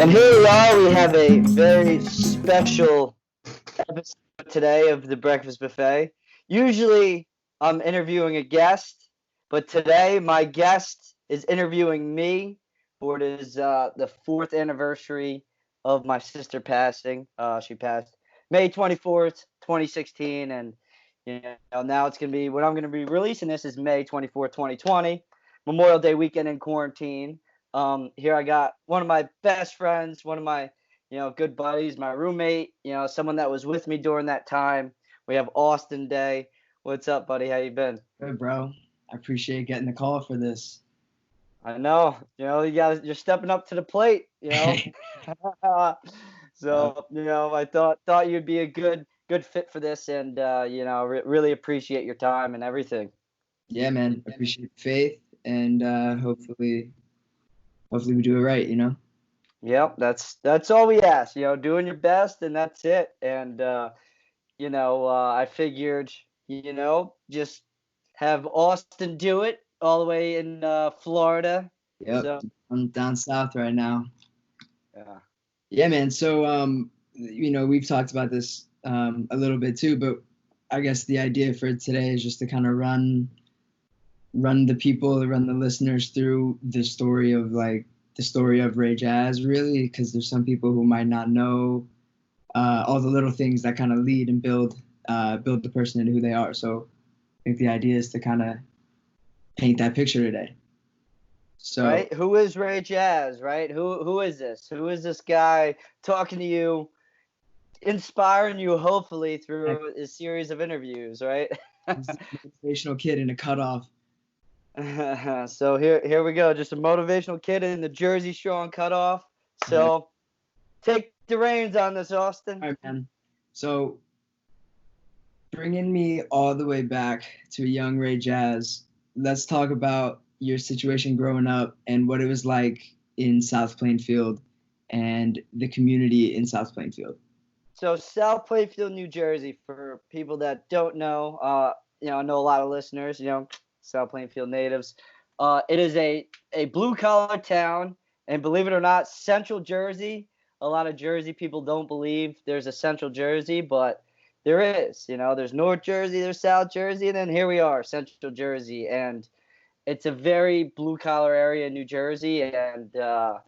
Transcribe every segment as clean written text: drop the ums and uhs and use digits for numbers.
And here we are. We have a very special episode today of the Breakfast Buffet. Usually I'm interviewing a guest, but today my guest is interviewing me for it is the 4th anniversary of my sister passing. She passed May 24th, 2016, and now it's going to be, when I'm going to be releasing this is May 24th, 2020, Memorial Day weekend in quarantine. Here I got one of my best friends, one of my, good buddies, my roommate, someone that was with me during that time. We have Austin Day. What's up, buddy? How you been? Good, bro. I appreciate getting the call for this. I know, you're stepping up to the plate, So, I thought you'd be a good fit for this, and really appreciate your time and everything. Yeah, man. Appreciate the faith, and hopefully we do it right, Yep, that's all we ask, doing your best, and that's it. And I figured, just have Austin do it all the way in Florida. Yep. So, I'm down south right now. Yeah. Yeah, man. So we've talked about this a little bit too, but I guess the idea for today is just to kind of run the listeners through the story of Ray Jaz, really, because there's some people who might not know all the little things that kind of lead and build the person into who they are. So I think the idea is to kind of paint that picture today. So, right? Who is Ray Jaz, right? Who is this? Who is this guy talking to you, inspiring you, hopefully, through a series of interviews, right? Motivational kid in a cutoff. So here we go. Just a motivational kid in the Jersey Strong cutoff. So take the reins on this, Austin. All right, man. So bringing me all the way back to a young Ray Jaz, let's talk about your situation growing up and what it was like in South Plainfield and the community in South Plainfield. So South Plainfield, New Jersey, for people that don't know, I know a lot of listeners, South Plainfield natives. It is a blue-collar town, and believe it or not, Central Jersey, a lot of Jersey people don't believe there's a Central Jersey, but there is. There's North Jersey, there's South Jersey, and then here we are, Central Jersey, and it's a very blue-collar area in New Jersey, and, the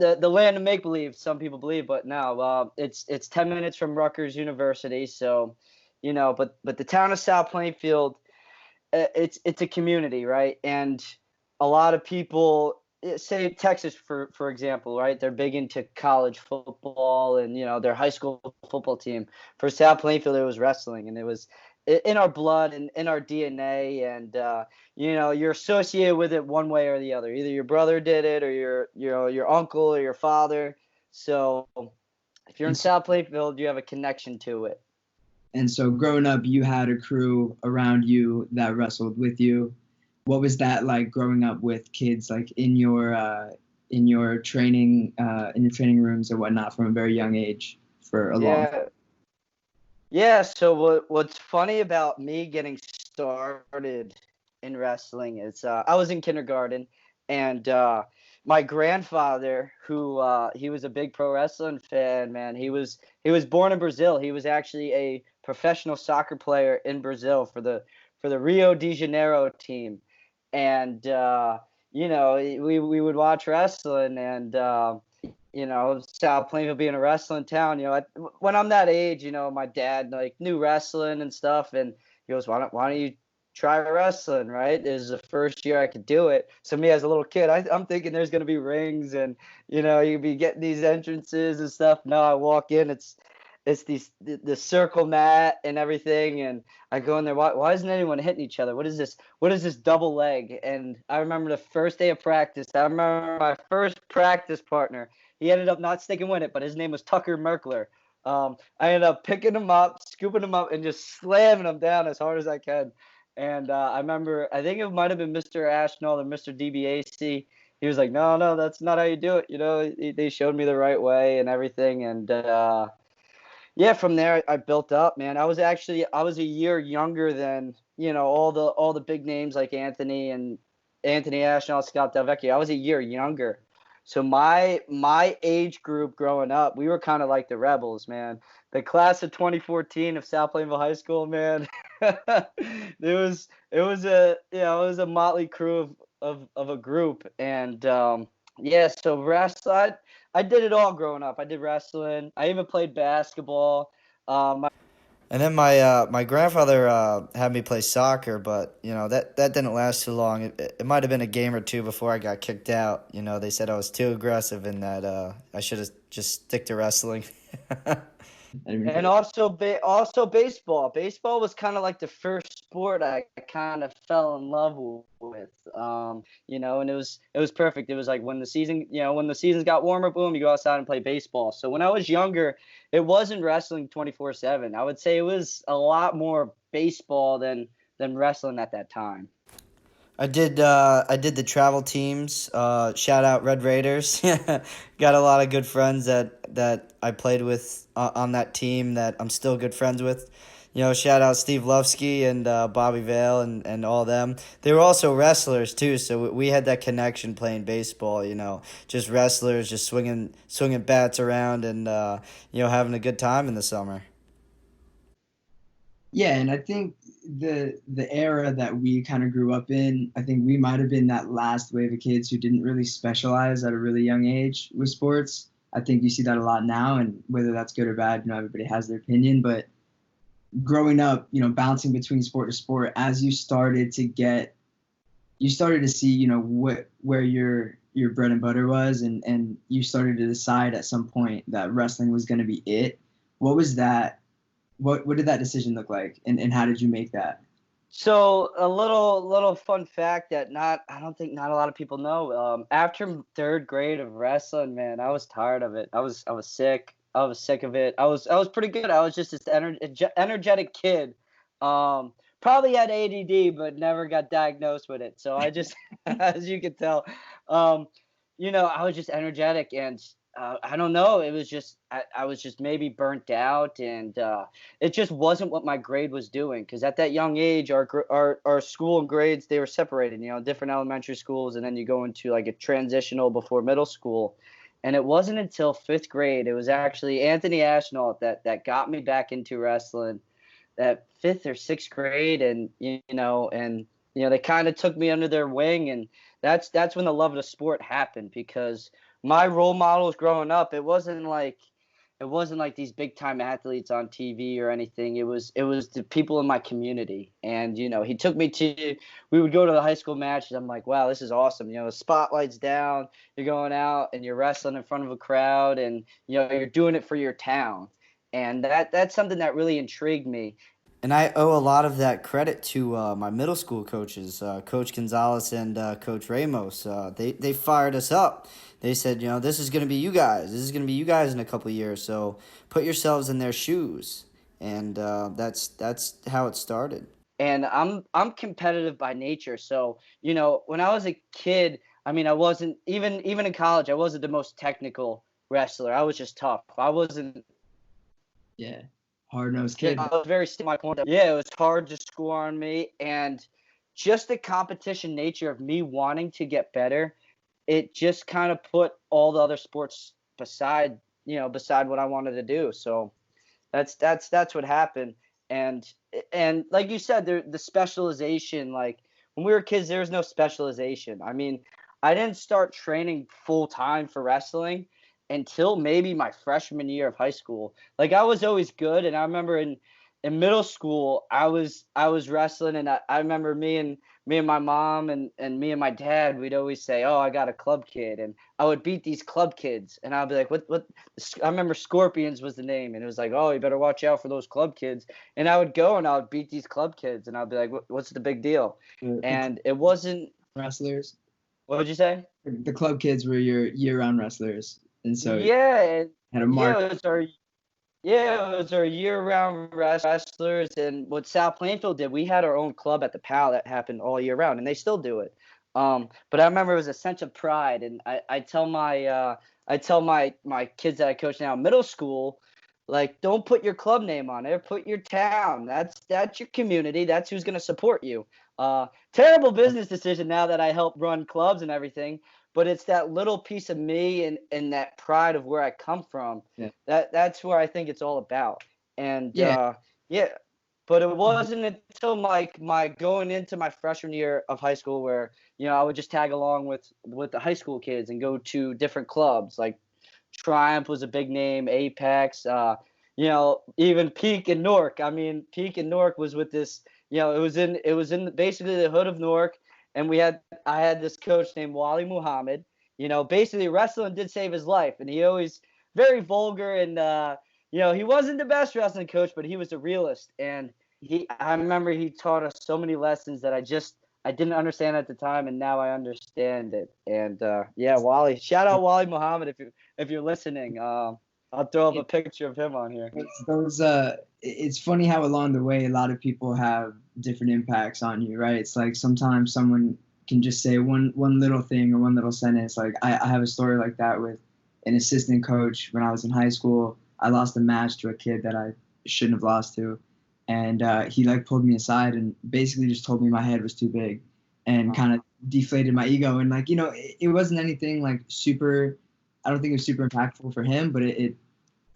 land of make-believe, some people believe, but no, it's 10 minutes from Rutgers University, so, but the town of South Plainfield, it's a community, right? And a lot of people, say Texas, for example, right? They're big into college football and, their high school football team. For South Plainfield, it was wrestling, and it was in our blood and in our DNA, and you're associated with it one way or the other. Either your brother did it, or your uncle or your father. So if you're in South Plainfield, you have a connection to it. And so growing up, you had a crew around you that wrestled with you. What was that like growing up with kids, like in your training rooms or whatnot from a very young age for a long time? Yeah, so what's funny about me getting started in wrestling is I was in kindergarten, and my grandfather, who he was a big pro wrestling fan, man. He was born in Brazil. He was actually a professional soccer player in Brazil for the Rio de Janeiro team, and we would watch wrestling, and South Plainfield being a wrestling town, when I'm that age, my dad knew wrestling and stuff, and he goes, why don't you try wrestling, right? This is the first year I could do it. So me as a little kid, I'm thinking there's going to be rings and, you'd be getting these entrances and stuff. No, I walk in, it's the circle mat and everything, and I go in there. Why isn't anyone hitting each other? What is this double leg? And I remember the first day of practice. I remember my first practice partner. He ended up not sticking with it, but his name was Tucker Merkler. I ended up picking him up, scooping him up, and just slamming him down as hard as I can. And I remember, I think it might have been Mr. Ashnault or Mr. DBAC. He was like, no, that's not how you do it. They showed me the right way and everything. And from there I built up, man. I was a year younger than, all the big names like Anthony Ashnault, Scott Delvecchio. I was a year younger. So my age group growing up, we were kind of like the rebels, man. The class of 2014 of South Plainfield High School, man. It was a motley crew of a group, and yeah. So wrestling, I did it all growing up. I did wrestling. I even played basketball. Um, And then my grandfather had me play soccer, but that didn't last too long. It might have been a game or two before I got kicked out. They said I was too aggressive and that I should have just stick to wrestling. And also baseball. Baseball was kind of like the first sport I kind of fell in love with. And it was perfect. It was like when the seasons got warmer, boom, you go outside and play baseball. So when I was younger, it wasn't wrestling 24/7. I would say it was a lot more baseball than wrestling at that time. I did the travel teams. Shout out Red Raiders. Got a lot of good friends that I played with on that team that I'm still good friends with. Shout out Steve Lufsky and Bobby Vale and all them. They were also wrestlers too, so we had that connection playing baseball. Just wrestlers, just swinging bats around and having a good time in the summer. Yeah, and I think the era that we kind of grew up in, I think we might have been that last wave of kids who didn't really specialize at a really young age with sports. I think you see that a lot now, and whether that's good or bad, everybody has their opinion. But growing up, bouncing between sport to sport, as you started to see, where your bread and butter was, and you started to decide at some point that wrestling was going to be it. What was that? What did that decision look like, and how did you make that? So a little fun fact that I don't think not a lot of people know. After third grade of wrestling, man, I was tired of it. I was sick. I was sick of it. I was pretty good. I was just this energetic kid. Probably had ADD, but never got diagnosed with it. So I just, as you can tell, I was just energetic, and I don't know. It was just I was just maybe burnt out, and it just wasn't what my grade was doing. Because at that young age, our school and grades, they were separated. Different elementary schools, and then you go into like a transitional before middle school. And it wasn't until fifth grade, it was actually Anthony Ashnault that got me back into wrestling. That fifth or sixth grade, and they kind of took me under their wing, and that's when the love of the sport happened. Because my role models growing up, it wasn't like these big time athletes on TV or anything. It was the people in my community, and he took me to. We would go to the high school matches. I'm like, wow, this is awesome. The spotlight's down. You're going out and you're wrestling in front of a crowd, and you're doing it for your town, and that's something that really intrigued me. And I owe a lot of that credit to my middle school coaches, Coach Gonzalez and Coach Ramos. They fired us up. They said, this is going to be you guys. This is going to be you guys in a couple of years. So put yourselves in their shoes. And that's how it started. And I'm competitive by nature. So, when I was a kid, I mean, I wasn't even in college, I wasn't the most technical wrestler. I was just tough. I wasn't. Yeah. Hard-nosed kid. I was very still my point. Yeah, it was hard to score on me, and just the competition nature of me wanting to get better, it just kind of put all the other sports beside what I wanted to do. So that's what happened. And like you said, the specialization, like when we were kids, there was no specialization. I mean, I didn't start training full time for wrestling until maybe my freshman year of high school. Like I was always good, and I remember in middle school I was wrestling, and I remember me and my mom and me and my dad, we'd always say, "Oh, I got a club kid," and I would beat these club kids, and I'd be like, "What?" I remember Scorpions was the name, and it was like, "Oh, you better watch out for those club kids." And I would go and I would beat these club kids, and I'd be like, "What's the big deal?" And it wasn't wrestlers. What would you say? The club kids were your year-round wrestlers. And so yeah, had a mark. It was our year-round wrestlers, and what South Plainfield did, we had our own club at the PAL that happened all year round, and they still do it. But I remember it was a sense of pride, and I tell my kids that I coach now in middle school, like, don't put your club name on it, put your town. That's your community. That's who's gonna support you. Terrible business decision now that I help run clubs and everything. but it's that little piece of me and that pride of where I come from. Yeah. That's where I think it's all about. And Yeah. yeah, but it wasn't until my going into my freshman year of high school where, I would just tag along with the high school kids and go to different clubs. Like Triumph was a big name, Apex, even Peak and Newark. I mean, Peak and Newark was with this, it was in basically the hood of Newark, and I had this coach named Wally Muhammad. Basically wrestling did save his life, and he always very vulgar, and he wasn't the best wrestling coach, but he was a realist, and I remember he taught us so many lessons that I didn't understand at the time, and now I understand it. And Wally, shout out Wally Muhammad if you're listening. I'll throw up a picture of him on here. It's funny how along the way a lot of people have different impacts on you, right? It's like sometimes someone can just say one little thing or one little sentence. Like I have a story like that with an assistant coach when I was in high school. I lost a match to a kid that I shouldn't have lost to. And he pulled me aside and basically just told me my head was too big and kind of deflated my ego. And it wasn't anything super, I don't think it was super impactful for him, but it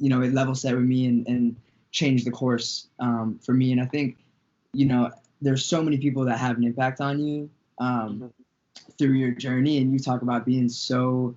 level set with me and changed the course for me. And I think, there's so many people that have an impact on you through your journey. And you talk about being so,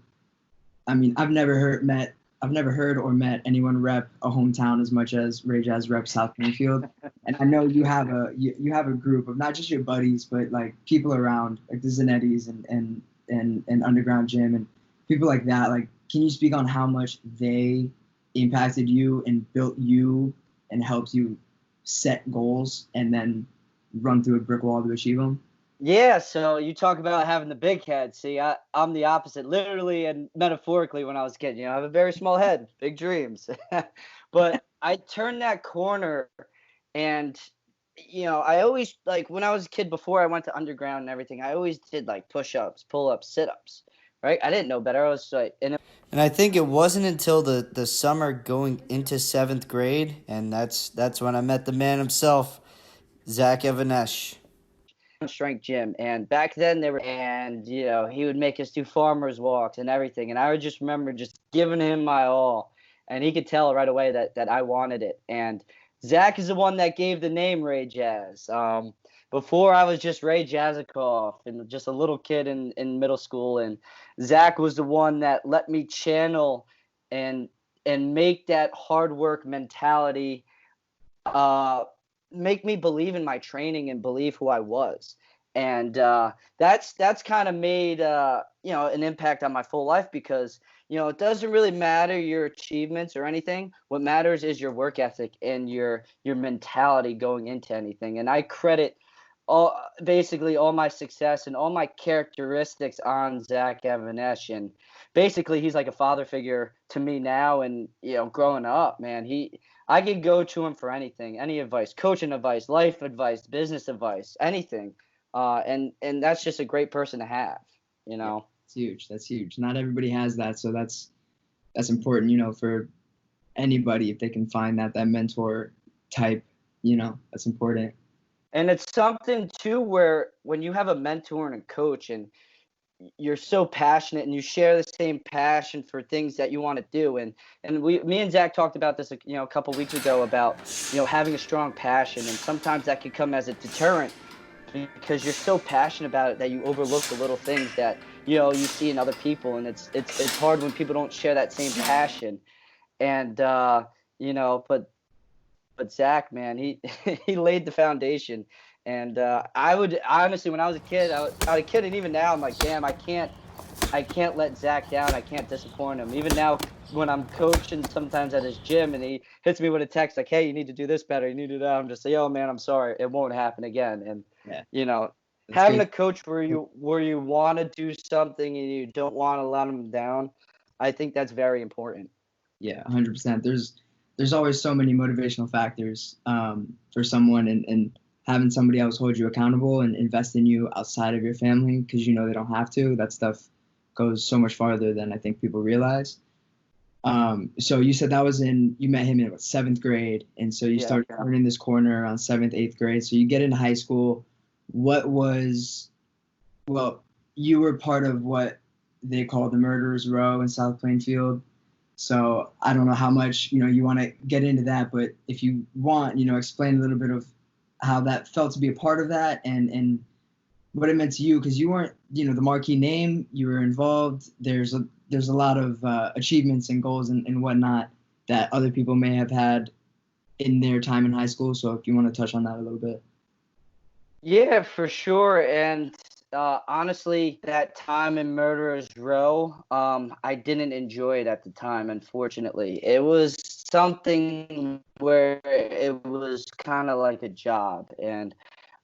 I've never heard or met anyone rep a hometown as much as Ray Jaz reps South Plainfield. And I know you have a group of not just your buddies, but people around, like the Zannettis and Underground Gym and people like that. Can you speak on how much they impacted you and built you and helped you set goals and then run through a brick wall to achieve them? Yeah, so you talk about having the big head. See, I'm the opposite, literally and metaphorically. When I was a kid, I have a very small head, big dreams. But I turned that corner, and I always when I was a kid before I went to underground and everything, I always did push-ups, pull-ups, sit-ups. Right? I didn't know better. I was and I think it wasn't until the summer going into 7th grade, and that's when I met the man himself, Even Esh. Strength gym, and back then he would make us do farmers walks and everything, and I would just remember just giving him my all, and he could tell right away that I wanted it. And Zach is the one that gave the name Ray Jaz. Before I was just Ray Jazikoff and just a little kid in middle school, and Zach was the one that let me channel and make that hard work mentality make me believe in my training and believe who I was. And that's kind of made an impact on my full life, because it doesn't really matter your achievements or anything. What matters is your work ethic and your mentality going into anything. And I credit basically all my success and all my characteristics on Even Esh. And basically he's like a father figure to me now. And growing up, man, I could go to him for anything, any advice, coaching advice, life advice, business advice, anything. And that's just a great person to have, Yeah, it's huge. That's huge. Not everybody has that. So that's important, for anybody, if they can find that mentor type, that's important. And it's something too where when you have a mentor and a coach and you're so passionate and you share the same passion for things that you want to do, and me and Zach talked about this a couple weeks ago about having a strong passion, and sometimes that can come as a deterrent because you're so passionate about it that you overlook the little things that you see in other people, and it's hard when people don't share that same passion. And but Zach, man, he he laid the foundation. And I would honestly, when I was a kid, and even now, I'm like, damn, I can't let Zach down. I can't disappoint him. Even now, when I'm coaching sometimes at his gym, and he hits me with a text like, "Hey, you need to do this better. You need to do that." I'm just like, "Yo, man, I'm sorry. It won't happen again." And having a coach where you want to do something and you don't want to let him down, I think that's very important. Yeah, 100%. There's always so many motivational factors for someone, and having somebody else hold you accountable and invest in you outside of your family, because they don't have to. That stuff goes so much farther than I think people realize. So you said you met him in 7th grade, and so you started turning this corner around 7th, 8th grade. So you get into high school. You were part of what they call the Murderers Row in South Plainfield. So I don't know how much, you want to get into that, but if you want, explain a little bit of how that felt to be a part of that and what it meant to you, because you weren't, the marquee name, you were involved. There's a lot of achievements and goals and whatnot that other people may have had in their time in high school. So if you want to touch on that a little bit. Yeah, for sure. And honestly, that time in Murderers Row, I didn't enjoy it at the time, unfortunately. It was something where it was kind of like a job, and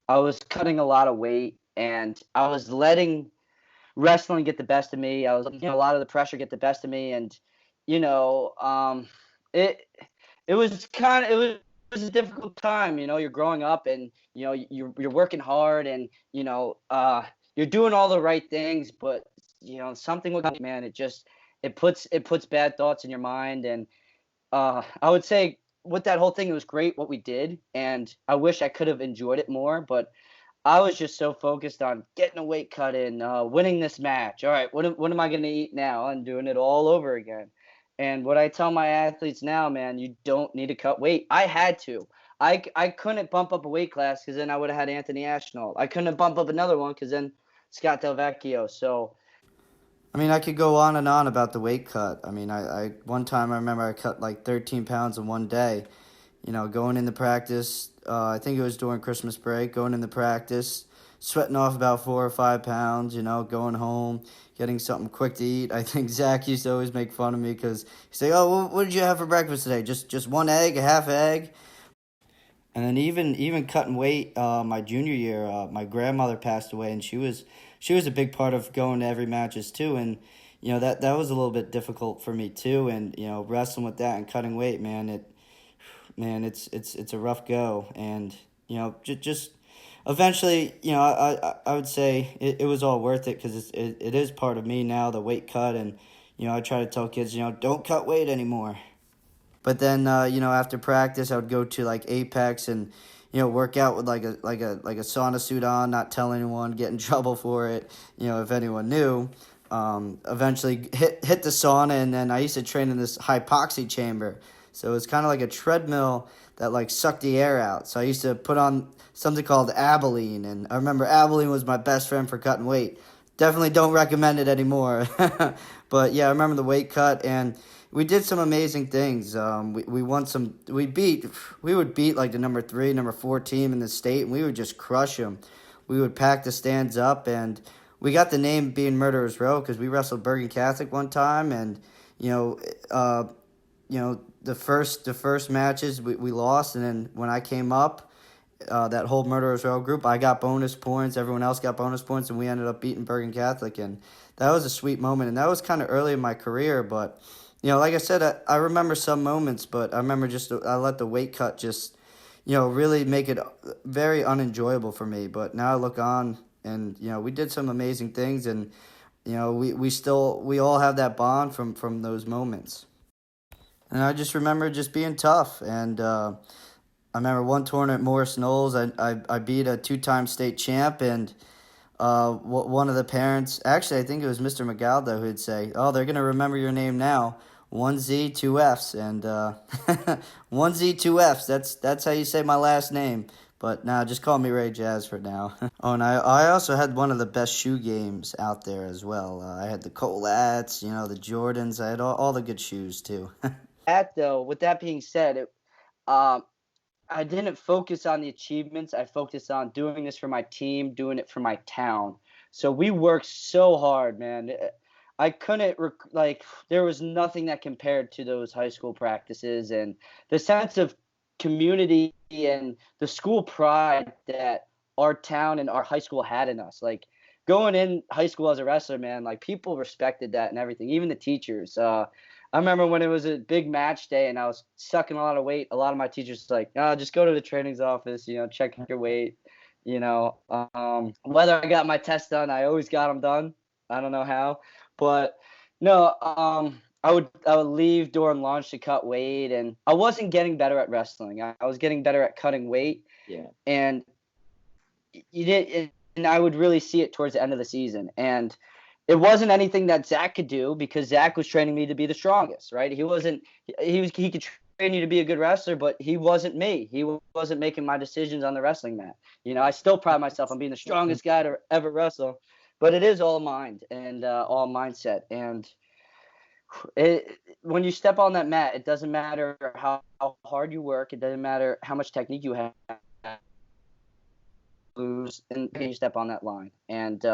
I was cutting a lot of weight, and I was letting wrestling get the best of me. I was letting a lot of the pressure get the best of me, and you know, it it was a difficult time. You're growing up, and you're working hard, and you're doing all the right things, but something with me, man, it puts bad thoughts in your mind. And I would say with that whole thing, it was great what we did, and I wish I could have enjoyed it more, but I was just so focused on getting a weight cut in, winning this match. All right, what am I going to eat now? And doing it all over again. And what I tell my athletes now, man, you don't need to cut weight. I had to. I couldn't bump up a weight class because then I would have had Anthony Ashnault. I couldn't bump up another one because then Scott Del Vecchio. So I mean, I could go on and on about the weight cut. I mean, I one time I remember I cut like 13 pounds in one day. Going into practice, I think it was during Christmas break, going into practice, sweating off about 4 or 5 pounds, going home, getting something quick to eat. I think Zach used to always make fun of me because he'd say, "Oh, what did you have for breakfast today? Just one egg, a half egg?" And then even cutting weight, my junior year, my grandmother passed away, and she was a big part of going to every matches too. And that was a little bit difficult for me too. And wrestling with that and cutting weight, man, it's a rough go. And just eventually, I would say it was all worth it because it is part of me now, the weight cut. And I try to tell kids, don't cut weight anymore. But then, after practice, I would go to like Apex and, work out with like a sauna suit on, not tell anyone, get in trouble for it, if anyone knew. Eventually hit the sauna, and then I used to train in this hypoxia chamber. So it's kind of like a treadmill that like sucked the air out. So I used to put on something called Abilene, and I remember Abilene was my best friend for cutting weight. Definitely don't recommend it anymore. But yeah, I remember the weight cut, and we did some amazing things. We won some. We would beat like the number 3, number 4 team in the state, and we would just crush them. We would pack the stands up, and we got the name being Murderers Row because we wrestled Bergen Catholic one time, and the first matches we lost, and then when I came up, that whole Murderers Row group, I got bonus points. Everyone else got bonus points, and we ended up beating Bergen Catholic, and that was a sweet moment. And that was kind of early in my career, but like I said, I remember some moments, but I remember I let the weight cut just, really make it very unenjoyable for me. But now I look on, and we did some amazing things, and we all have that bond from those moments. And I just remember just being tough, and I remember one tournament at Morris Knowles, I beat a 2-time state champ, and one of the parents, actually I think it was Mr. Mercado, who'd say, "Oh, they're gonna remember your name now, 1Z 2Fs," and 1Z 2Fs. That's how you say my last name. But now just call me Ray Jaz for now. Oh, and I also had one of the best shoe games out there as well. I had the Colats, the Jordans. I had all the good shoes too. with that being said, I didn't focus on the achievements. I focused on doing this for my team, doing it for my town. So we worked so hard, man. I couldn't, there was nothing that compared to those high school practices and the sense of community and the school pride that our town and our high school had in us. Like, going in high school as a wrestler, man, like, people respected that and everything, even the teachers. I remember when it was a big match day and I was sucking a lot of weight, a lot of my teachers were like, just go to the training's office, check your weight, whether I got my test done, I always got them done. I don't know how, but no, I would leave during lunch to cut weight, and I wasn't getting better at wrestling. I was getting better at cutting weight. Yeah. And I would really see it towards the end of the season. And it wasn't anything that Zach could do because Zach was training me to be the strongest, right? He could train you to be a good wrestler, but he wasn't me. He wasn't making my decisions on the wrestling mat. I still pride myself on being the strongest guy to ever wrestle, but it is all mind and all mindset. And when you step on that mat, it doesn't matter how hard you work. It doesn't matter how much technique you have. Lose and you step on that line. And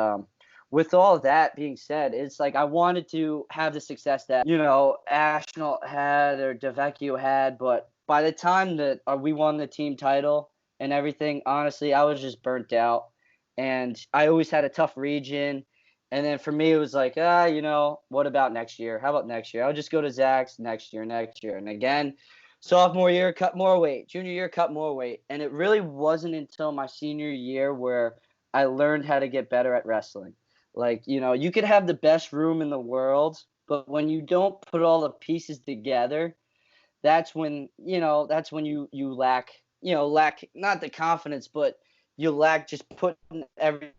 with all that being said, it's like I wanted to have the success that Ashnault had or DeVecchio had, but by the time that we won the team title and everything, honestly, I was just burnt out, and I always had a tough region. And then for me, it was like, what about next year? How about next year? I'll just go to Zach's next year. And again, sophomore year, cut more weight. Junior year, cut more weight. And it really wasn't until my senior year where I learned how to get better at wrestling. Like, you could have the best room in the world, but when you don't put all the pieces together, that's when you lack, not the confidence, but you lack just putting everything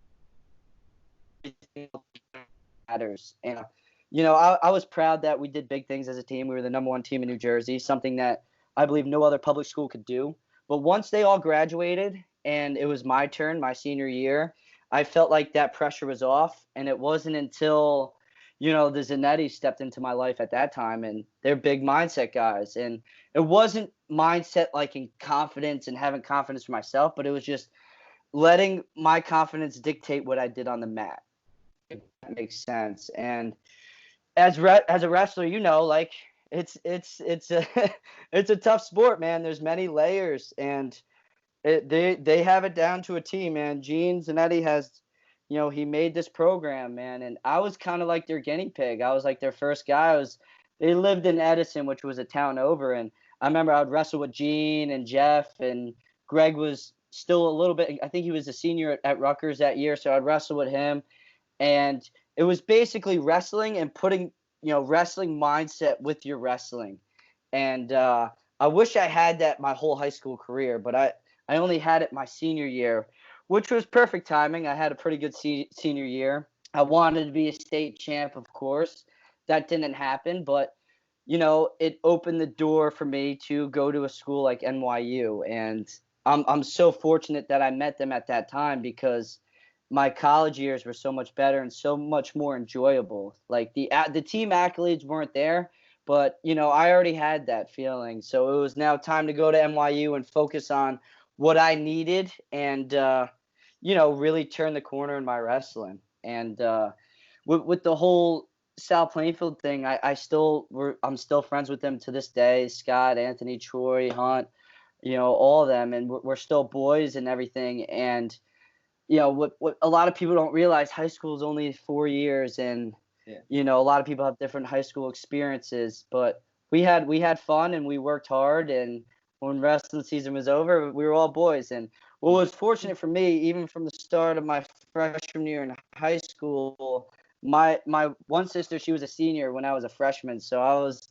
matters. And I was proud that we did big things as a team. We were the number one team in New Jersey, something that I believe no other public school could do. But once they all graduated and it was my turn, my senior year, I felt like that pressure was off. And it wasn't until, the Zannetti stepped into my life at that time, and they're big mindset guys. And it wasn't mindset like in confidence and having confidence for myself, but it was just letting my confidence dictate what I did on the mat, if that makes sense. And as a wrestler, like it's a it's a tough sport, man. There's many layers, and they have it down to a T, man. Gene Zannetti has, he made this program, man, and I was kind of like their guinea pig. I was like their first guy. They lived in Edison, which was a town over, and I remember I would wrestle with Gene and Jeff, and Greg was still a little bit. I think he was a senior at Rutgers that year, so I'd wrestle with him, and it was basically wrestling and putting wrestling mindset with your wrestling. And I wish I had that my whole high school career, but I only had it my senior year, which was perfect timing. I had a pretty good senior year. I wanted to be a state champ, of course. That didn't happen, but it opened the door for me to go to a school like NYU, and I'm so fortunate that I met them at that time, because my college years were so much better and so much more enjoyable. Like the team accolades weren't there, but I already had that feeling. So it was now time to go to NYU and focus on what I needed, and really turn the corner in my wrestling. And with the whole South Plainfield thing, I'm still friends with them to this day. Scott, Anthony, Troy, Hunt, all of them, and we're still boys and everything. And what a lot of people don't realize, high school is only 4 years, and a lot of people have different high school experiences, but we had fun and we worked hard, and when wrestling season was over, we were all boys. And what was fortunate for me, even from the start of my freshman year in high school, my one sister, she was a senior when I was a freshman, so I was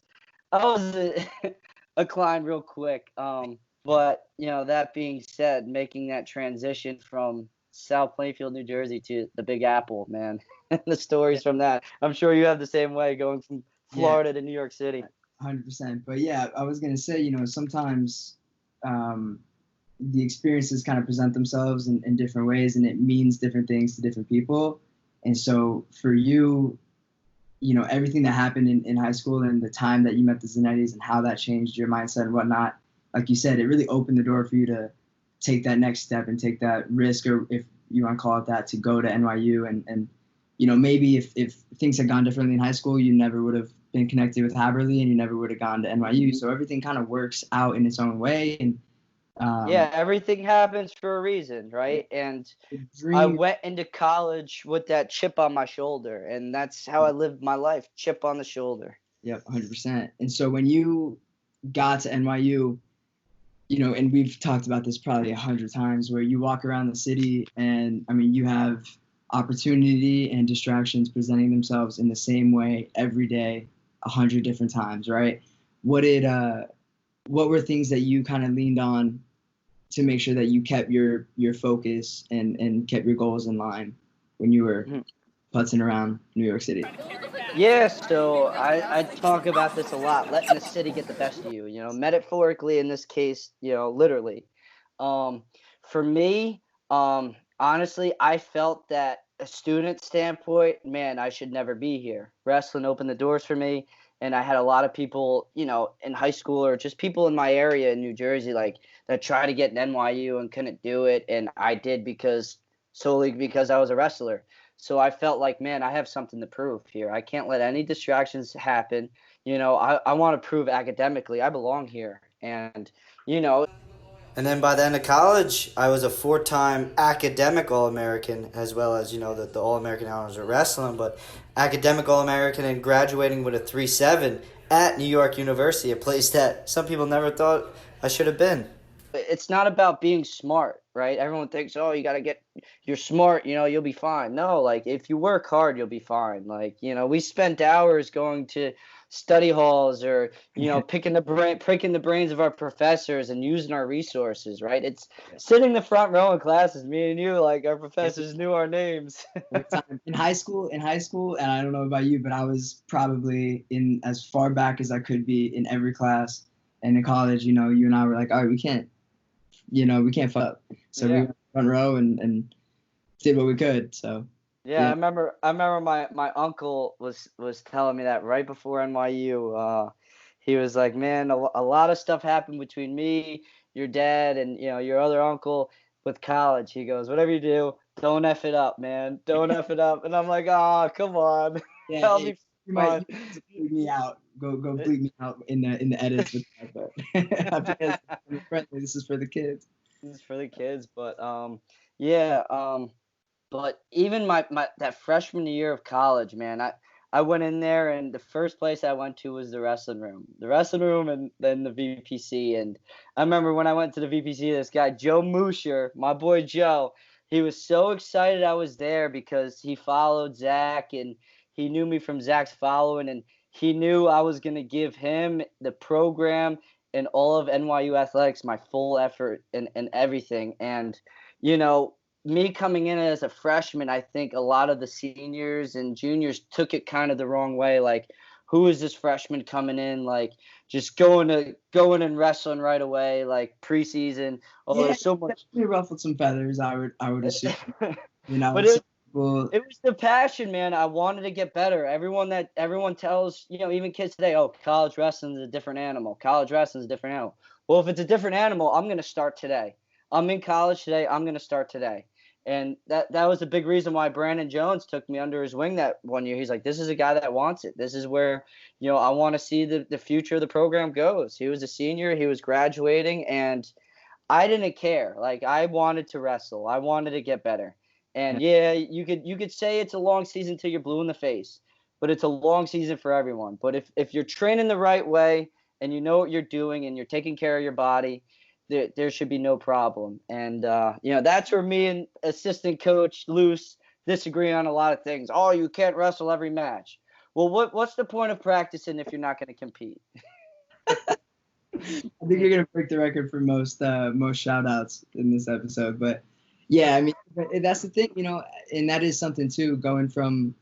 a climb real quick. But that being said, making that transition from South Plainfield, New Jersey to the Big Apple, man, the stories from that. I'm sure you have the same way, going from Florida to New York City. 100%. But yeah, I was going to say, sometimes the experiences kind of present themselves in different ways, and it means different things to different people. And so for you, everything that happened in high school and the time that you met the Zannettis and how that changed your mindset and whatnot, like you said, it really opened the door for you to take that next step and take that risk, or if you want to call it that, to go to NYU. And maybe if things had gone differently in high school, you never would have been connected with Haberly, and you never would have gone to NYU. So everything kind of works out in its own way. And everything happens for a reason, right? And I went into college with that chip on my shoulder, and that's how I lived my life, chip on the shoulder. Yep, 100%. And so when you got to NYU, and we've talked about this probably 100 times, where you walk around the city and, you have opportunity and distractions presenting themselves in the same way every day, 100 different times, right? What were things that you kind of leaned on to make sure that you kept your focus and kept your goals in line when you were putzing around New York City? Yeah, so I talk about this a lot, letting the city get the best of you, metaphorically in this case, literally. Um, for me, honestly, I felt that a student standpoint, man, I should never be here. Wrestling opened the doors for me, and I had a lot of people, in high school or just people in my area in New Jersey, like that tried to get an NYU and couldn't do it, and I did solely because I was a wrestler. So I felt like, man, I have something to prove here. I can't let any distractions happen. I want to prove academically I belong here. And, you know, And then by the end of college, I was a four-time academic All-American, as well as, the All-American honors of wrestling, but academic All-American and graduating with a 3.7 at New York University, a place that some people never thought I should have been. it's not about being smart, right? Everyone thinks, oh, you're smart, you'll be fine. No, like if you work hard, you'll be fine. Like, we spent hours going to study halls or, pricking the brains of our professors and using our resources, right? It's sitting in the front row in classes, me and you, like our professors knew our names. In high school, and I don't know about you, but I was probably in as far back as I could be in every class. And in college, you and I were like, all right, we can't fuck up. So we went front row and did what we could. So yeah. I remember my uncle was telling me that right before NYU. He was like, man, a lot of stuff happened between me, your dad, and your other uncle with college. He goes, whatever you do, don't F it up, man. Don't F it up. And I'm like, oh, come on. Yeah, I'll be fine. You might bleep me out. Go bleep me out in the edits with that, but friendly. This is for the kids. This is for the kids, but yeah. But even my that freshman year of college, man, I went in there and the first place I went to was the wrestling room and then the VPC. And I remember when I went to the VPC, this guy, Joe Musher, my boy Joe, he was so excited I was there because he followed Zach and he knew me from Zach's following and he knew I was going to give him the program and all of NYU athletics, my full effort and everything. And, me coming in as a freshman, I think a lot of the seniors and juniors took it kind of the wrong way. Like, who is this freshman coming in? Like, just going and wrestling right away, like preseason. Oh, yeah, there's so much. They ruffled some feathers, I would assume. But it was the passion, man. I wanted to get better. Everyone tells, even kids today, oh, college wrestling is a different animal. College wrestling is a different animal. Well, if it's a different animal, I'm going to start today. I'm in college today. I'm going to start today. And that was a big reason why Brandon Jones took me under his wing that one year. He's like, this is a guy that wants it. This is where, I want to see the future of the program goes. He was a senior. He was graduating. And I didn't care. Like, I wanted to wrestle. I wanted to get better. And, yeah, you could say it's a long season till you're blue in the face. But it's a long season for everyone. But if you're training the right way and you know what you're doing and you're taking care of your body – there should be no problem. And, that's where me and assistant coach Luce disagree on a lot of things. Oh, you can't wrestle every match. Well, what's the point of practicing if you're not going to compete? I think you're going to break the record for most shout outs in this episode. But yeah, I mean, that's the thing, and that is something too, going from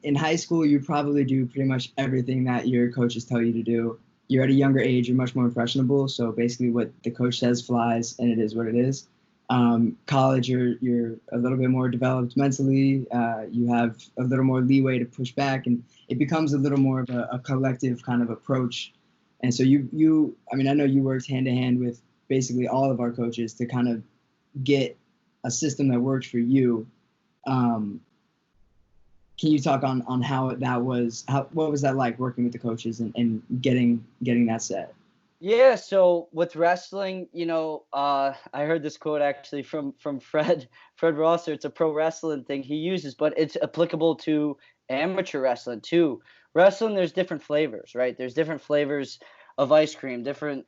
in high school, you probably do pretty much everything that your coaches tell you to do. You're at a younger age, you're much more impressionable. So basically what the coach says flies, and it is what it is. College, you're a little bit more developed mentally. You have a little more leeway to push back, and it becomes a little more of a collective kind of approach. And so I know you worked hand in hand with basically all of our coaches to kind of get a system that works for you. Can you talk on how that was? What was that like working with the coaches and getting that set? Yeah, so with wrestling, I heard this quote actually from Fred Rosser. It's a pro wrestling thing he uses, but it's applicable to amateur wrestling too. Wrestling, there's different flavors, right? There's different flavors of ice cream, different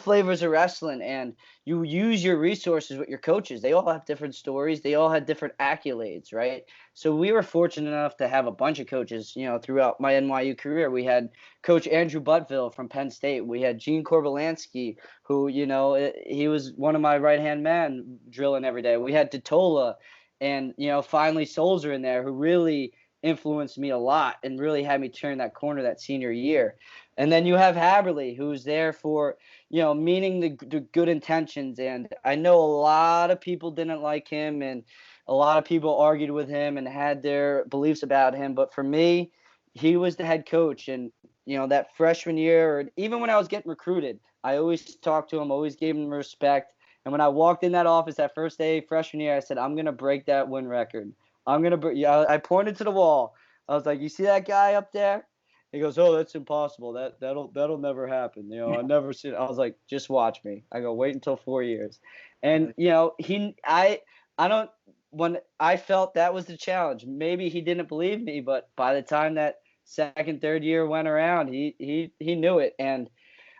flavors of wrestling, and you use your resources with your coaches. They all have different stories. They all had different accolades, right? So we were fortunate enough to have a bunch of coaches, throughout my NYU career. We had Coach Andrew Buttville from Penn State. We had Gene Korbalansky, who, he was one of my right-hand man drilling every day. We had Totola. and finally Soldier in there, who really influenced me a lot and really had me turn that corner that senior year. And then you have Haberly, who's there for meaning the good intentions. And I know a lot of people didn't like him, and a lot of people argued with him and had their beliefs about him. But for me, he was the head coach, and that freshman year, or even when I was getting recruited, I always talked to him, always gave him respect. And when I walked in that office that first day, freshman year, I said, I'm going to break that win record. I pointed to the wall. I was like, you see that guy up there? He goes, oh, that's impossible. That'll never happen. I never seen. I was like, just watch me. I go, wait until 4 years. And I don't. When I felt that was the challenge, maybe he didn't believe me, but by the time that second, third year went around, he knew it. And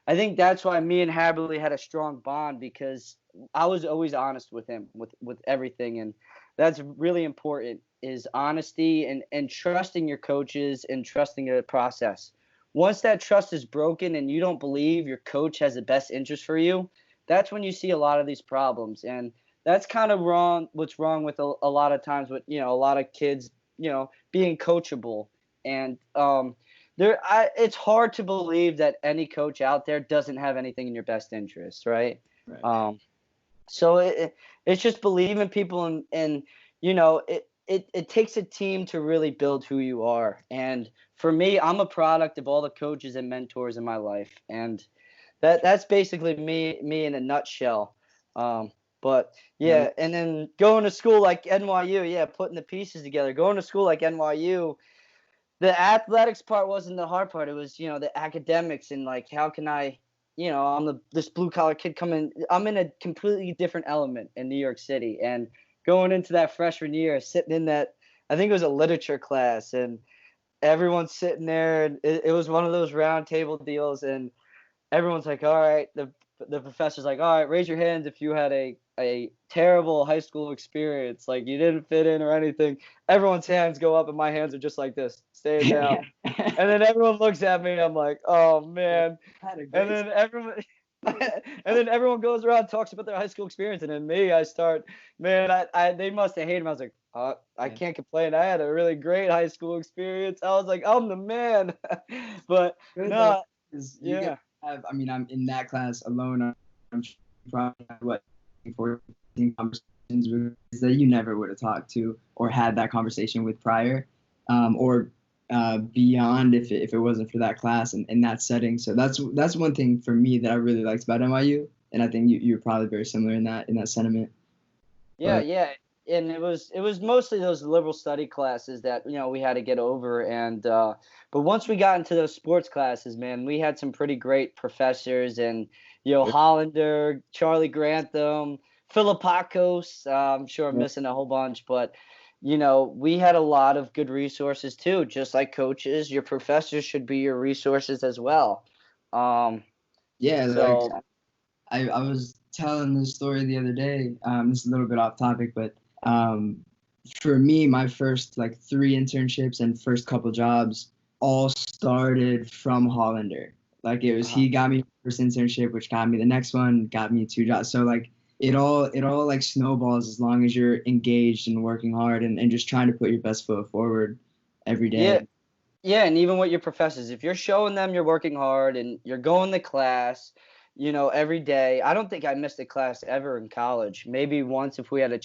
I think that's why me and Haberly had a strong bond, because I was always honest with him with everything. And that's really important, is honesty and trusting your coaches and trusting the process. Once that trust is broken and you don't believe your coach has the best interest for you, that's when you see a lot of these problems. And that's kind of wrong. What's wrong with a lot of times with, a lot of kids, being coachable. And it's hard to believe that any coach out there doesn't have anything in your best interest, right? Right. So it's just believe in people, and it takes a team to really build who you are. And for me, I'm a product of all the coaches and mentors in my life, and that's basically me in a nutshell. But yeah, and then going to school like NYU, putting the pieces together. Going to school like NYU, the athletics part wasn't the hard part. It was, the academics, and like, how can I, I'm this blue collar kid coming. I'm in a completely different element in New York City, and going into that freshman year, sitting in that, I think it was a literature class, and everyone's sitting there, and it was one of those round table deals, and everyone's like, all right, the professor's like, all right, raise your hands if you had a terrible high school experience, like you didn't fit in or anything. Everyone's hands go up, and my hands are just like this, stay down. And then everyone looks at me, and I'm like, oh man. And then everyone goes around and talks about their high school experience, and then me, I start, man, they must have hated me. I was like, I can't complain. I had a really great high school experience. I was like, I'm the man. But no, yeah. I'm in that class alone. I'm probably 14 conversations with that you never would have talked to or had that conversation with prior, or beyond if it wasn't for that class and in that setting. So that's one thing for me that I really liked about NYU, and I think you're probably very similar in that sentiment. Yeah. And it was mostly those liberal study classes that we had to get over, and but once we got into those sports classes, man, we had some pretty great professors, and Hollander, Charlie Grantham, Philippakos. I'm sure I'm missing a whole bunch, but we had a lot of good resources too. Just like coaches, your professors should be your resources as well. I was telling this story the other day. This is a little bit off topic, but for me, my first 3 internships and first couple jobs all started from Hollander. Like it was, he got me first internship, which got me the next one, got me 2 jobs. So it all snowballs as long as you're engaged and working hard and just trying to put your best foot forward every day. Yeah, and even with your professors, if you're showing them you're working hard and you're going to class, every day. I don't think I missed a class ever in college. Maybe once if we had to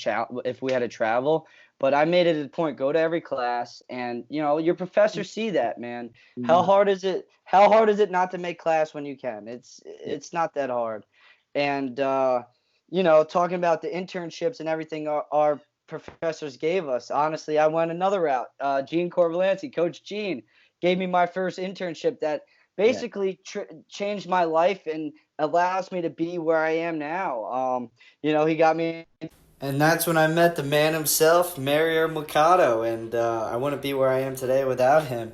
travel, but I made it a point, go to every class, and your professors see that, man. How hard is it not to make class when you can? It's not that hard. And talking about the internships and everything our professors gave us, honestly, I went another route. Gene Corvalanci, Coach Gene, gave me my first internship that basically changed my life and allows me to be where I am now. He got me. And that's when I met the man himself, Mario Mercado, and I wouldn't be where I am today without him.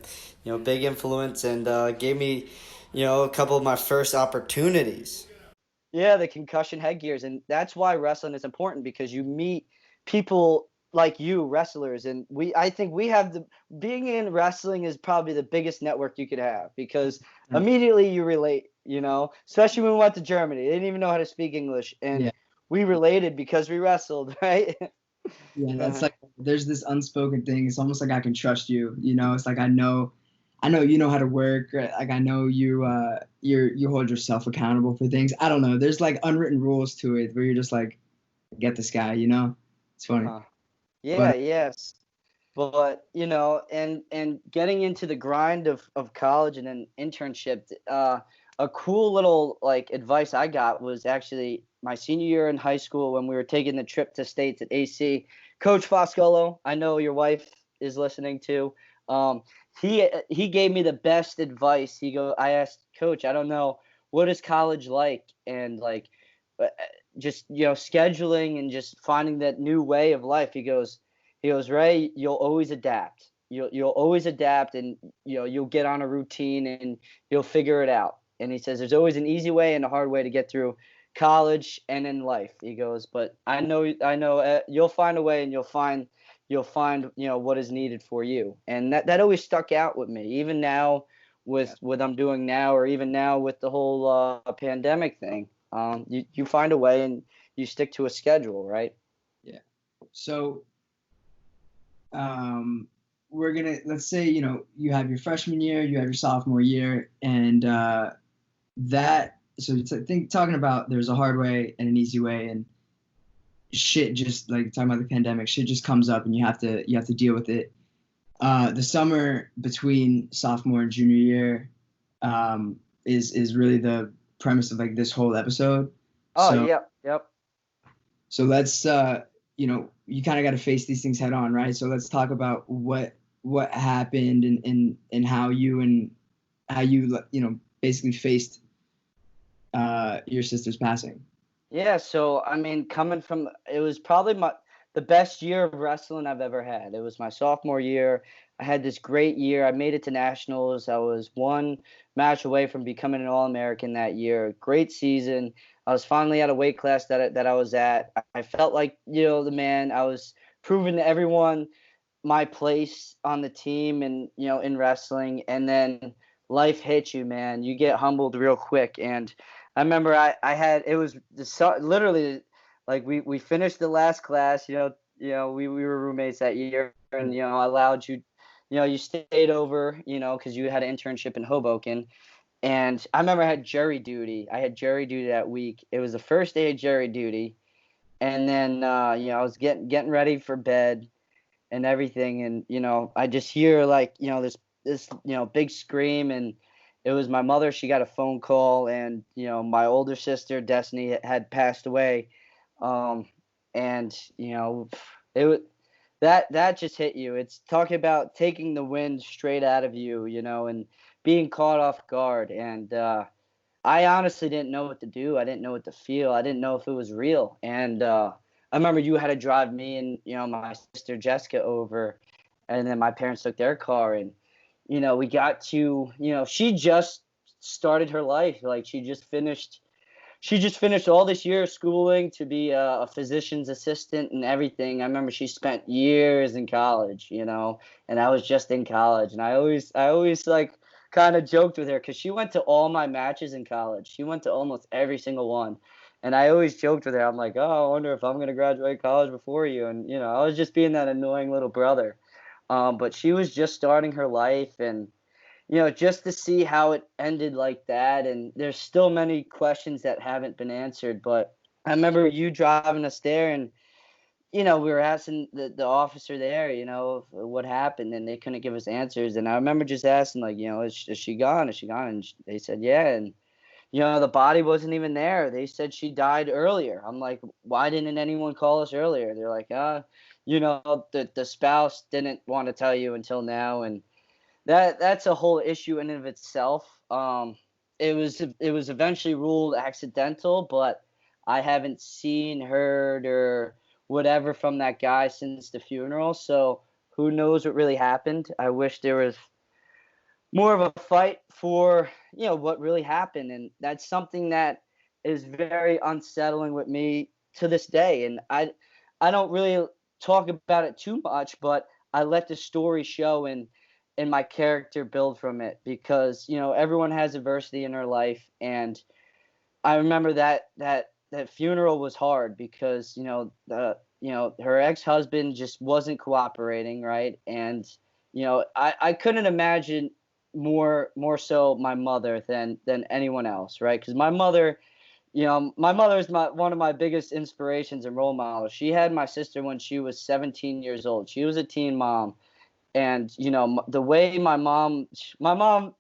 Big influence, and gave me, a couple of my first opportunities. Yeah, the concussion headgears, and that's why wrestling is important, because you meet people like you, wrestlers, and I think we have being in wrestling is probably the biggest network you could have, because immediately you relate, especially when we went to Germany. They didn't even know how to speak English, and we related because we wrestled, right? Yeah, that's like there's this unspoken thing. It's almost like I can trust you. You know, it's like I know you know how to work. Like I know you hold yourself accountable for things. I don't know. There's like unwritten rules to it where you're just like, get this guy. You know, it's funny. Yeah, But yes. But and getting into the grind of college and an internship, a cool little like advice I got was actually my senior year in high school when we were taking the trip to states at AC. Coach Foscolo, I know your wife is listening too. Um, he gave me the best advice. I asked Coach, I don't know, what is college like, and like uh, just scheduling and just finding that new way of life. He goes, Ray, you'll always adapt. You'll always adapt, and you'll get on a routine and you'll figure it out. And he says there's always an easy way and a hard way to get through college and in life. He goes, but I know you'll find a way, and you'll find what is needed for you. And that always stuck out with me, even now with what I'm doing now, or even now with the whole pandemic thing. You find a way and you stick to a schedule, right? yeah. So let's say you have your freshman year, you have your sophomore year, and talking about there's a hard way and an easy way, and shit just like talking about the pandemic, shit just comes up and you have to deal with it. The summer between sophomore and junior year is really the premise of like this whole episode. Oh, So yep. so let's you kind of got to face these things head on, right? So let's talk about what happened and how you basically faced your sister's passing. Yeah, so I mean, it was probably the best year of wrestling I've ever had. It was my sophomore year. I had this great year. I made it to nationals. I was one match away from becoming an All-American that year. Great season. I was finally at a weight class that I was at. I felt like, the man. I was proving to everyone my place on the team and, in wrestling. And then life hits you, man. You get humbled real quick. And I remember I had, it was literally like we finished the last class, we were roommates that year, and, I allowed you, you stayed over, because you had an internship in Hoboken. And I remember I had jury duty. I had jury duty that week. It was the first day of jury duty. And then, I was getting ready for bed and everything. And, I just hear like, this, big scream. And it was my mother. She got a phone call, and, my older sister, Destiny, had passed away. And, it was, that just hit you. It's talking about taking the wind straight out of you, and being caught off guard. And I honestly didn't know what to do. I didn't know what to feel. I didn't know if it was real. And I remember you had to drive me and, my sister Jessica over, and then my parents took their car, and, we got to, she just started her life. Like she just finished all this year of schooling to be a physician's assistant and everything. I remember she spent years in college, and I was just in college. And I always like kind of joked with her, because she went to all my matches in college. She went to almost every single one. And I always joked with her. I'm like, oh, I wonder if I'm going to graduate college before you. And, I was just being that annoying little brother. But she was just starting her life, and just to see how it ended like that. And there's still many questions that haven't been answered. But I remember you driving us there, and, we were asking the officer there, what happened, and they couldn't give us answers. And I remember just asking, like, is she gone? Is she gone? And they said, yeah. And, the body wasn't even there. They said she died earlier. I'm like, why didn't anyone call us earlier? They're like, the spouse didn't want to tell you until now. And that's a whole issue in and of itself. It was eventually ruled accidental, but I haven't seen, heard, or whatever from that guy since the funeral. So who knows what really happened? I wish there was more of a fight for what really happened, and that's something that is very unsettling with me to this day. And I don't really talk about it too much, but I let the story show, and my character build from it, because everyone has adversity in their life. And I remember that funeral was hard, because her ex-husband just wasn't cooperating, right? And I couldn't imagine more so my mother than anyone else, right? Because my mother, my mother is one of my biggest inspirations and role models. She had my sister when she was 17 years old. She was a teen mom. And, the way my mom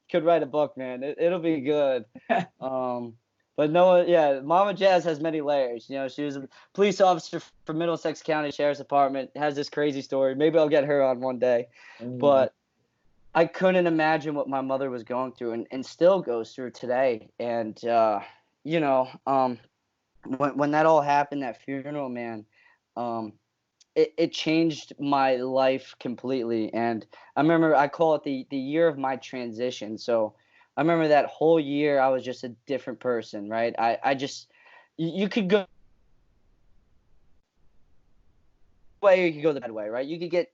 could write a book, man, it'll be good. But no, yeah, Mama Jazz has many layers. She was a police officer for Middlesex County Sheriff's Department, has this crazy story. Maybe I'll get her on one day. But I couldn't imagine what my mother was going through and still goes through today. And, when that all happened, that funeral, man, it changed my life completely. And I remember, I call it the year of my transition. So I remember that whole year I was just a different person, right? I just, you could go way or you could go the bad way, right? You could get,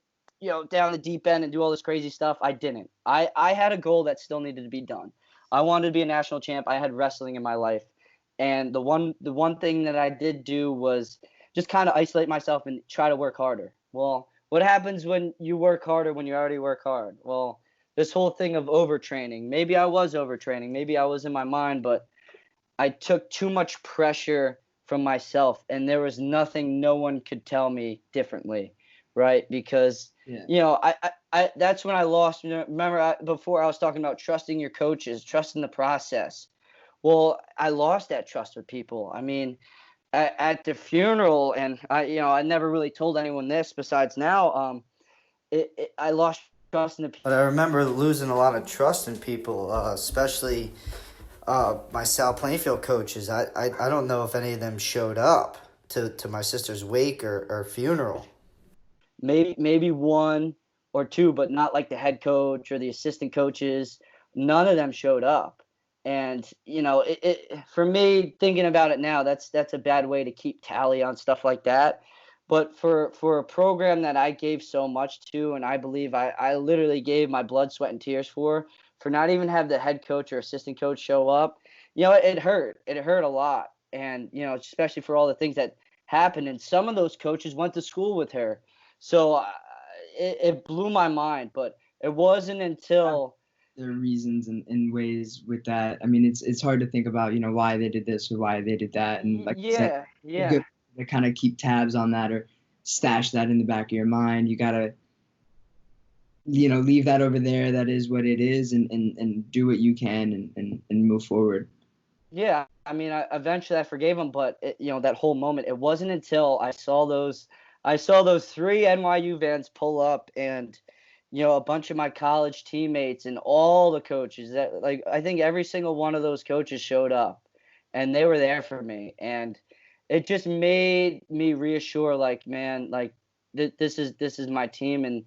down the deep end and do all this crazy stuff. I didn't. I had a goal that still needed to be done. I wanted to be a national champ. I had wrestling in my life. And the one thing that I did do was just kind of isolate myself and try to work harder. Well, what happens when you work harder when you already work hard? Well, this whole thing of overtraining. Maybe I was overtraining. Maybe I was in my mind, but I took too much pressure from myself, and there was nothing no one could tell me differently, right? Because I that's when I lost. Remember, before I was talking about trusting your coaches, trusting the process. Well, I lost that trust with people. I mean, at the funeral, and I never really told anyone this besides now. I lost trust in the people. But I remember losing a lot of trust in people, especially my South Plainfield coaches. I don't know if any of them showed up to my sister's wake or funeral. Maybe one or two, but not like the head coach or the assistant coaches. None of them showed up. And, for me, thinking about it now, that's a bad way to keep tally on stuff like that. But for a program that I gave so much to, and I believe I literally gave my blood, sweat, and tears for not even have the head coach or assistant coach show up, it hurt. It hurt a lot. And, especially for all the things that happened. And some of those coaches went to school with her. So it blew my mind. But it wasn't until... There are reasons and ways with that. I mean, it's hard to think about, why they did this or why they did that. And like you said, good to kind of keep tabs on that or stash that in the back of your mind. You got to, leave that over there. That is what it is, and do what you can and move forward. Yeah. I mean, eventually I forgave him, but that whole moment, it wasn't until I saw those 3 NYU vans pull up, and a bunch of my college teammates and all the coaches that, like, I think every single one of those coaches showed up, and they were there for me. And it just made me reassure, like, man, like this is my team, and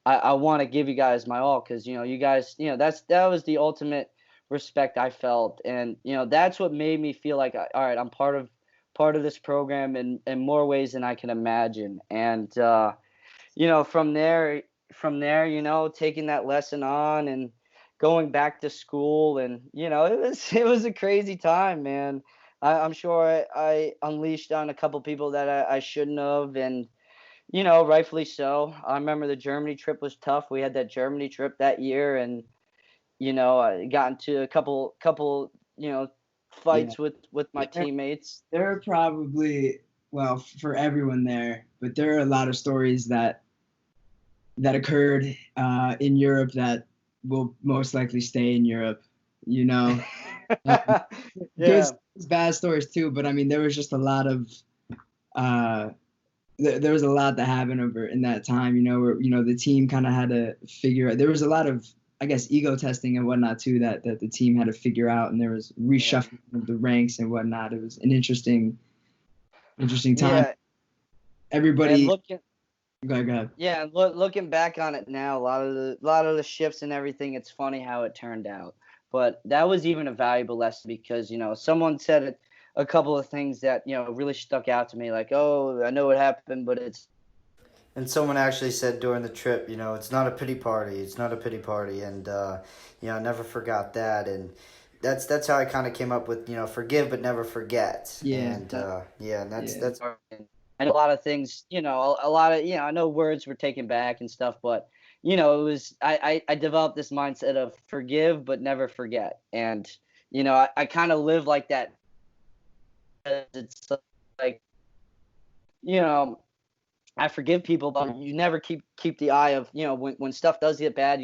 I want to give you guys my all. 'Cause, you guys, that was the ultimate respect I felt. And, that's what made me feel like, all right, I'm part of this program in more ways than I can imagine. And, from there, taking that lesson on and going back to school, and it was a crazy time, man. I'm sure I unleashed on a couple people that I shouldn't have, and rightfully so. I remember the Germany trip was tough. We had that Germany trip that year, and I got into a couple fights with my teammates. There are probably, well, for everyone there, but there are a lot of stories that occurred in Europe that will most likely stay in Europe, Good, bad stories too, but I mean, there was just a lot of there was a lot that happened over in that time, where the team kind of had to figure out. There was a lot of, I guess, ego testing and whatnot too that the team had to figure out, and there was reshuffling of the ranks and whatnot. It was an interesting time. Yeah. Everybody. Go ahead. Yeah, looking back on it now, a lot of the shifts and everything, it's funny how it turned out. But that was even a valuable lesson because, someone said a couple of things that, really stuck out to me, like, oh, I know what happened, but it's... And someone actually said during the trip, it's not a pity party. It's not a pity party. And, I never forgot that. And that's how I kind of came up with, forgive but never forget. Yeah. And, and that's and a lot of things, a lot of, I know words were taken back and stuff, but, it was, I developed this mindset of forgive, but never forget. And, I kind of live like that. It's like, you know, I forgive people, but you never keep the eye of, when stuff does get bad,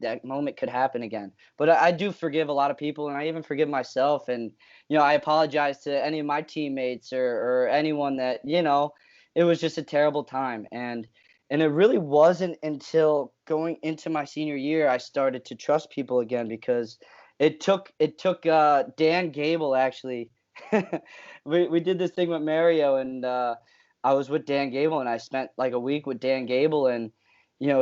that moment could happen again. But I do forgive a lot of people, and I even forgive myself. And, I apologize to any of my teammates or anyone that, it was just a terrible time. And it really wasn't until going into my senior year I started to trust people again, because it took Dan Gable, actually. We did this thing with Mario, and I was with Dan Gable, and I spent like a week with Dan Gable, and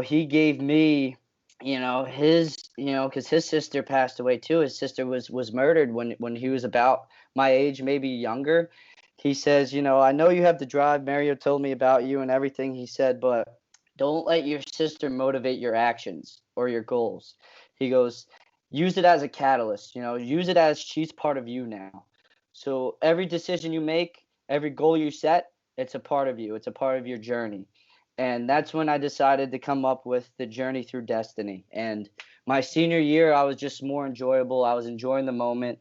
he gave me, because his sister passed away too. His sister was murdered when he was about my age, maybe younger. He says, I know you have the drive. Mario told me about you and everything. He said, but don't let your sister motivate your actions or your goals. He goes, use it as a catalyst. Use it as she's part of you now. So every decision you make, every goal you set, it's a part of you. It's a part of your journey. And that's when I decided to come up with the Journey Through Destiny. And my senior year, I was just more enjoyable. I was enjoying the moment.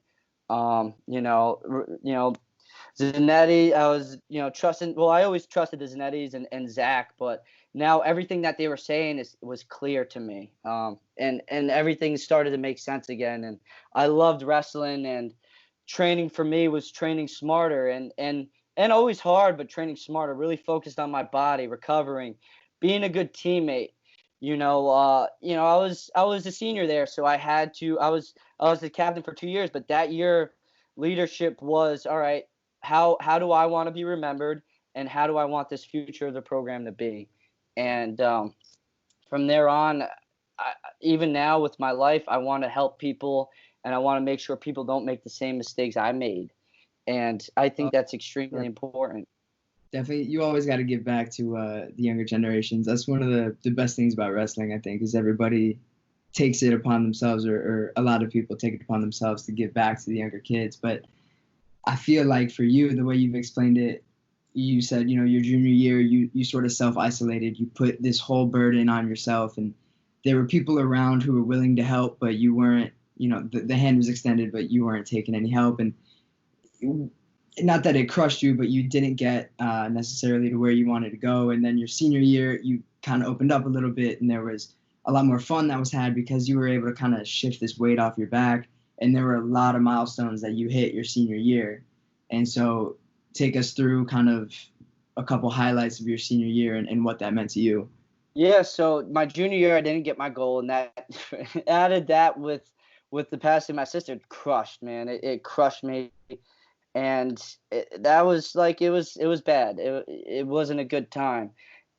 Zannetti, I was, trusting. Well, I always trusted the Zannettis and Zach, but now everything that they were saying was clear to me. And everything started to make sense again. And I loved wrestling, and training for me was training smarter and always hard, but training smarter, really focused on my body, recovering, being a good teammate. I was a senior there, so I was the captain for 2 years, but that year leadership was, all right, how do I want to be remembered, and how do I want this future of the program to be? And from there on, even now with my life, I want to help people, and I want to make sure people don't make the same mistakes I made. And I think that's extremely important. Definitely. You always got to give back to the younger generations. That's one of the best things about wrestling, I think, is everybody takes it upon themselves, or a lot of people take it upon themselves to give back to the younger kids. But I feel like for you, the way you've explained it, you said, your junior year, you sort of self-isolated. You put this whole burden on yourself, and there were people around who were willing to help, but you weren't, the hand was extended, but you weren't taking any help. And not that it crushed you, but you didn't get necessarily to where you wanted to go. And then your senior year, you kind of opened up a little bit, and there was a lot more fun that was had because you were able to kind of shift this weight off your back. And there were a lot of milestones that you hit your senior year. And so take us through kind of a couple highlights of your senior year and what that meant to you. Yeah, so my junior year, I didn't get my goal, and that added that with the passing of my sister, it crushed, man. It crushed me. And that was like, it was bad. It wasn't a good time.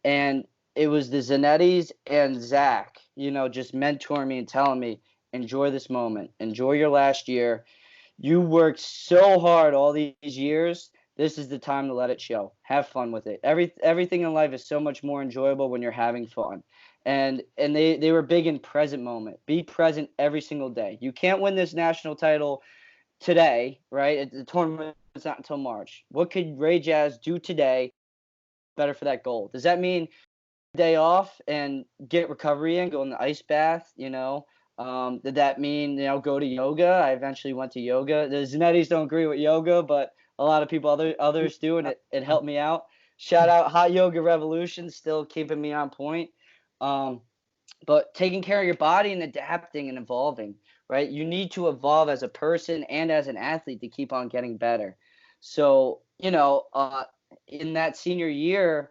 And it was the Zannettis and Zach, just mentoring me and telling me, enjoy this moment, enjoy your last year. You worked so hard all these years. This is the time to let it show. Have fun with it. Everything in life is so much more enjoyable when you're having fun. And they were big in present moment. Be present every single day. You can't win this national title today, right? The tournament's not until March. What could Ray Jaz do today better for that goal? Does that mean day off and get recovery in, go in the ice bath, did that mean, go to yoga? I eventually went to yoga. The Zannettis don't agree with yoga, but a lot of people, others do, and it helped me out. Shout out Hot Yoga Revolution, still keeping me on point. But taking care of your body and adapting and evolving, right? You need to evolve as a person and as an athlete to keep on getting better. So, in that senior year,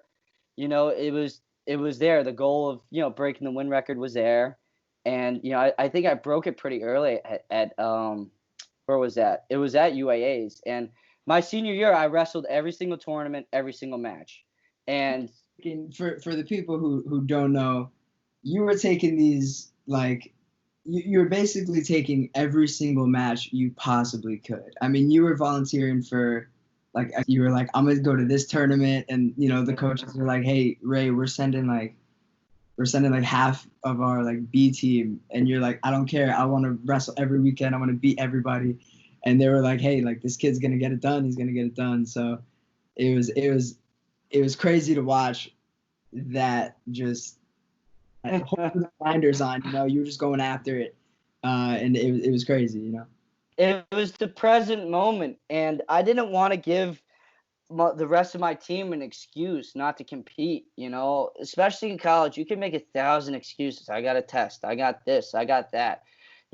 it was there. The goal of, breaking the win record was there. And, I think I broke it pretty early at where was that? It was at UAAs. And my senior year, I wrestled every single tournament, every single match. And for the people who don't know, you were taking these, like, you're basically taking every single match you possibly could. I mean, you were volunteering for, like, you were like, I'm going to go to this tournament. And, the coaches were like, hey, Ray, we're sending half of our, like, B team. And you're like, I don't care. I want to wrestle every weekend. I want to beat everybody. And they were like, hey, like, this kid's going to get it done. He's going to get it done. So it was it was crazy to watch that just holding the blinders on. You were just going after it, and it was crazy. It was the present moment, and I didn't want to give the rest of my team an excuse not to compete. Especially in college, you can make 1,000 excuses. I got a test. I got this. I got that.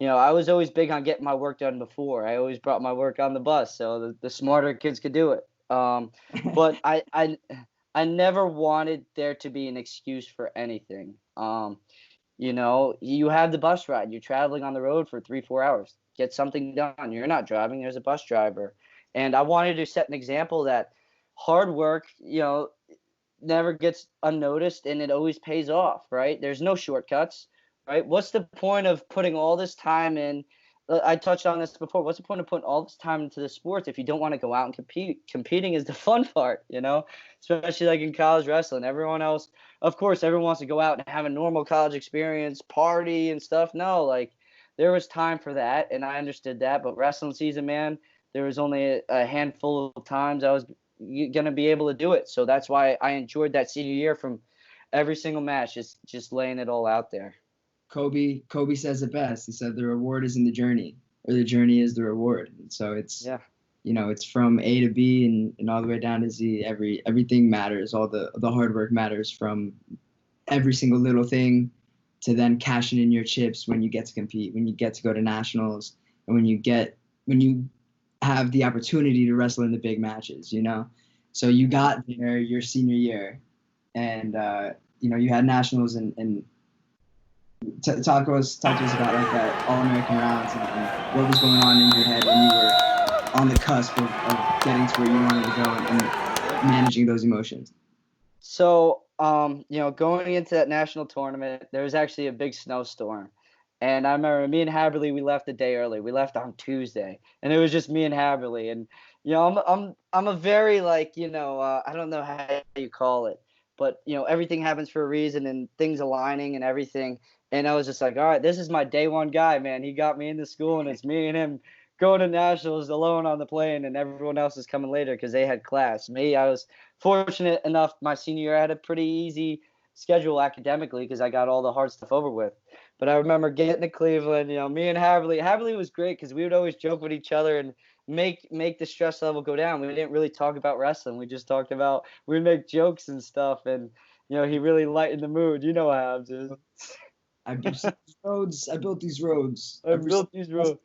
I was always big on getting my work done before. I always brought my work on the bus, so the smarter kids could do it. But I never wanted there to be an excuse for anything. You have the bus ride. You're traveling on the road for 3-4 hours. Get something done. You're not driving. There's a bus driver. And I wanted to set an example that hard work, never gets unnoticed, and it always pays off, right? There's no shortcuts, right? What's the point of putting all this time in? I touched on this before. What's the point of putting all this time into the sports if you don't want to go out and compete? Competing is the fun part, especially like in college wrestling. Everyone else, of course, everyone wants to go out and have a normal college experience, party and stuff. No, like there was time for that, and I understood that. But wrestling season, man, there was only a handful of times I was going to be able to do it. So that's why I enjoyed that senior year from every single match, just laying it all out there. Kobe says it best. He said the reward is in the journey, or the journey is the reward. And so it's, it's from A to B and all the way down to Z. Everything matters. All the hard work matters, from every single little thing to then cashing in your chips when you get to compete, when you get to go to nationals, and when you have the opportunity to wrestle in the big matches, So you got there your senior year, and you had nationals, and talk to us about like that All-American rounds and what was going on in your head when you were on the cusp of getting to where you wanted to go and managing those emotions. So, going into that national tournament, there was actually a big snowstorm. And I remember me and Haberly, we left a day early. We left on Tuesday, and it was just me and Haberly. And I'm a very I don't know how you call it, but everything happens for a reason, and things aligning and everything. And I was just like, all right, this is my day one guy, man. He got me into school, and it's me and him going to nationals alone on the plane, and everyone else is coming later because they had class. Me, I was fortunate enough. My senior year, I had a pretty easy schedule academically because I got all the hard stuff over with. But I remember getting to Cleveland, me and Haverly was great because we would always joke with each other and make the stress level go down. We didn't really talk about wrestling. We just talked about, we'd make jokes and stuff. And, he really lightened the mood. You know how it is. I built these roads. I built these roads.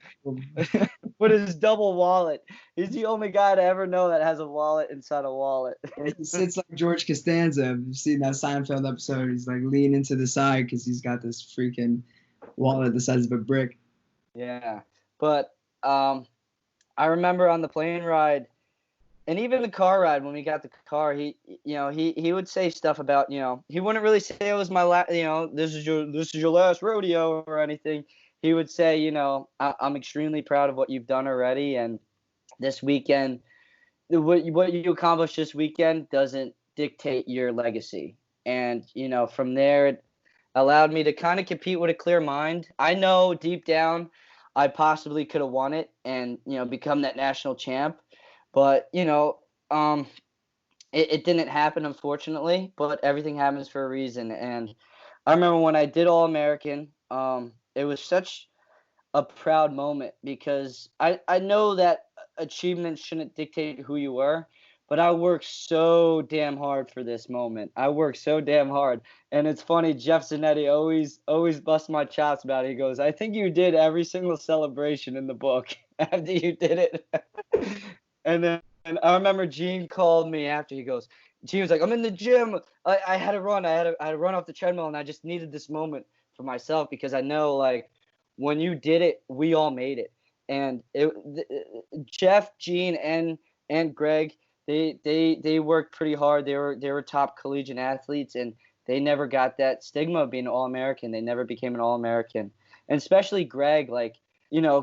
With his double wallet. He's the only guy to ever know that has a wallet inside a wallet. He sits like George Costanza. You've seen that Seinfeld episode. He's like leaning to the side because he's got this freaking wallet the size of a brick. Yeah. But I remember on the plane ride, and even the car ride, when we got the car, he would say stuff about, he wouldn't really say it was my last, this is your last rodeo or anything. He would say, I'm extremely proud of what you've done already, and this weekend, what you accomplished this weekend doesn't dictate your legacy. And from there, it allowed me to kind of compete with a clear mind. I know deep down, I possibly could have won it and become that national champ. But, it didn't happen, unfortunately, but everything happens for a reason. And I remember when I did All-American, it was such a proud moment because I know that achievements shouldn't dictate who you were, but I worked so damn hard for this moment. I worked so damn hard. And it's funny, Jeff Zannetti always busts my chops about it. He goes, I think you did every single celebration in the book after you did it. And then I remember Gene called me after. He goes, Gene was like, I'm in the gym. I had to run. I had to run off the treadmill, and I just needed this moment for myself because I know, like, when you did it, we all made it. And Jeff, Gene, and Greg, they worked pretty hard. They were top collegiate athletes, and they never got that stigma of being an All-American. They never became an All-American. And especially Greg, like,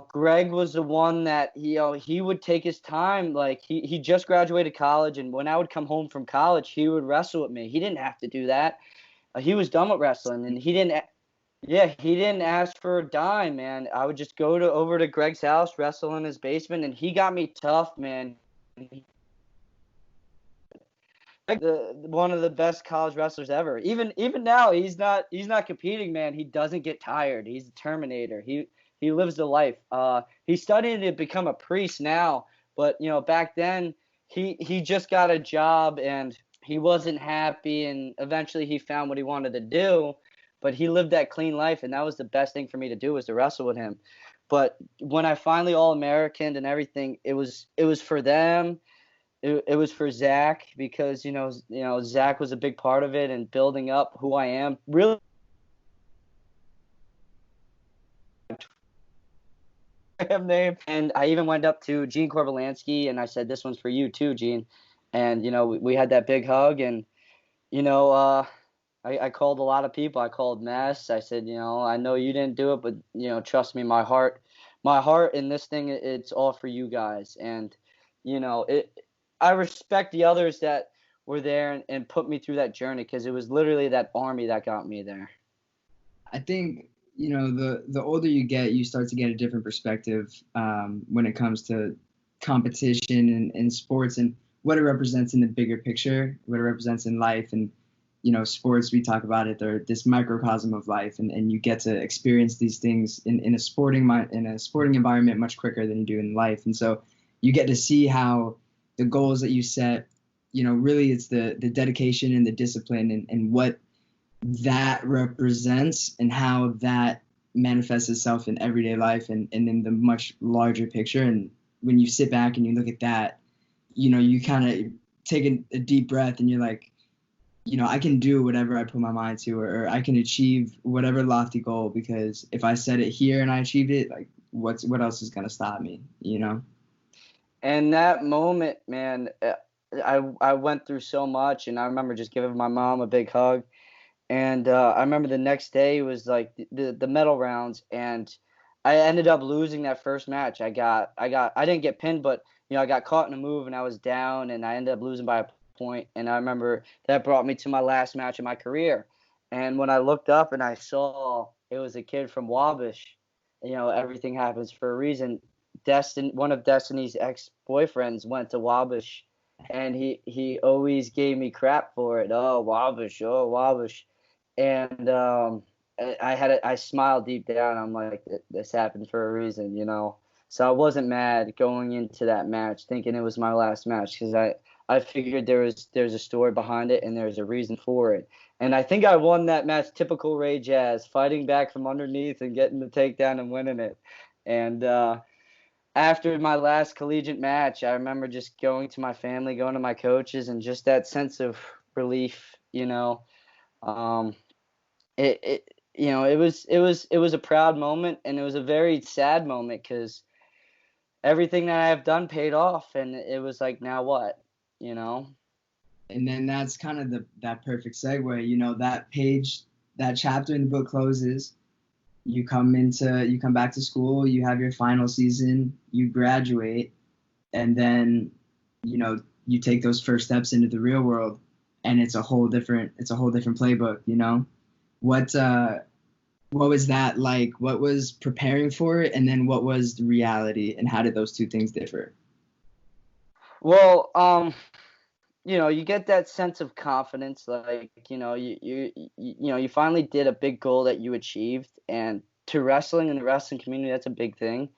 Greg was the one that, he would take his time. Like, he just graduated college, and when I would come home from college, he would wrestle with me. He didn't have to do that. He was done with wrestling, and he didn't ask for a dime, man. I would just go over to Greg's house, wrestle in his basement, and he got me tough, man. one of the best college wrestlers ever. Even now, he's not competing, man. He doesn't get tired. He's a Terminator. He lives the life. He's studying to become a priest now, but back then he just got a job and he wasn't happy, and eventually he found what he wanted to do. But he lived that clean life, and that was the best thing for me to do, was to wrestle with him. But when I finally All-Americaned and everything, it was for them. It was for Zach, because Zach was a big part of it and building up who I am. Really, name. And I even went up to Gene Korbalansky and I said, "This one's for you too, Gene." And we had that big hug, and I called a lot of people. I called Ness. I said, I know you didn't do it, but trust me, my heart in this thing, it's all for you guys. And I respect the others that were there and put me through that journey, because it was literally that army that got me there. I think, the older you get, you start to get a different perspective when it comes to competition and sports and what it represents in the bigger picture, what it represents in life. And, sports, we talk about it, they're this microcosm of life, and you get to experience these things in a sporting environment much quicker than you do in life. And so you get to see how the goals that you set, really it's the dedication and the discipline and what that represents and how that manifests itself in everyday life and in the much larger picture. And when you sit back and you look at that, you kind of take a deep breath and you're like, I can do whatever I put my mind to, or I can achieve whatever lofty goal, because if I set it here and I achieved it, like what else is going to stop me, And that moment, man, I went through so much, and I remember just giving my mom a big hug. And I remember the next day was like the medal rounds, and I ended up losing that first match. I didn't get pinned, but I got caught in a move and I was down, and I ended up losing by a point. And I remember that brought me to my last match of my career. And when I looked up and I saw it was a kid from Wabash, everything happens for a reason. One of Destiny's ex-boyfriends went to Wabash, and he always gave me crap for it. Oh, Wabash, oh, Wabash. And I smiled deep down. I'm like, this happened for a reason, So I wasn't mad going into that match, thinking it was my last match, because I figured there's a story behind it and there's a reason for it. And I think I won that match, typical Ray Jaz, fighting back from underneath and getting the takedown and winning it. And after my last collegiate match, I remember just going to my family, going to my coaches, and just that sense of relief, it was a proud moment, and it was a very sad moment, because everything that I have done paid off, and it was like, now what, And then that's kind of that perfect segue, that page, that chapter in the book closes. You come back to school, you have your final season, you graduate, and then, you take those first steps into the real world, and it's a whole different playbook, What was that like? What was preparing for it, and then what was the reality, and how did those two things differ? Well, you get that sense of confidence, like, you finally did a big goal that you achieved, and to wrestling and the wrestling community, that's a big thing.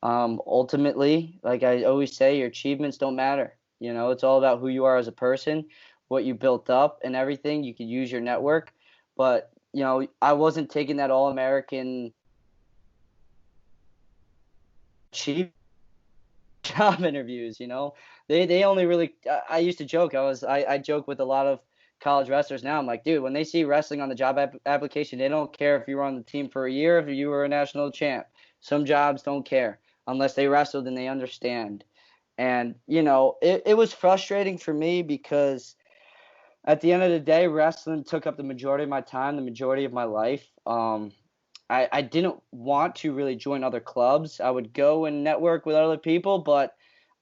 Ultimately, like I always say, your achievements don't matter. It's all about who you are as a person, what you built up and everything. You could use your network, but, I wasn't taking that All-American achievement job interviews. They only really, I used to joke, I joke with a lot of college wrestlers now. I'm like, dude, when they see wrestling on the job application, they don't care if you were on the team for a year, if you were a national champ. Some jobs don't care unless they wrestled and they understand. And it was frustrating for me, because at the end of the day, wrestling took up the majority of my time, the majority of my life. I didn't want to really join other clubs. I would go and network with other people, but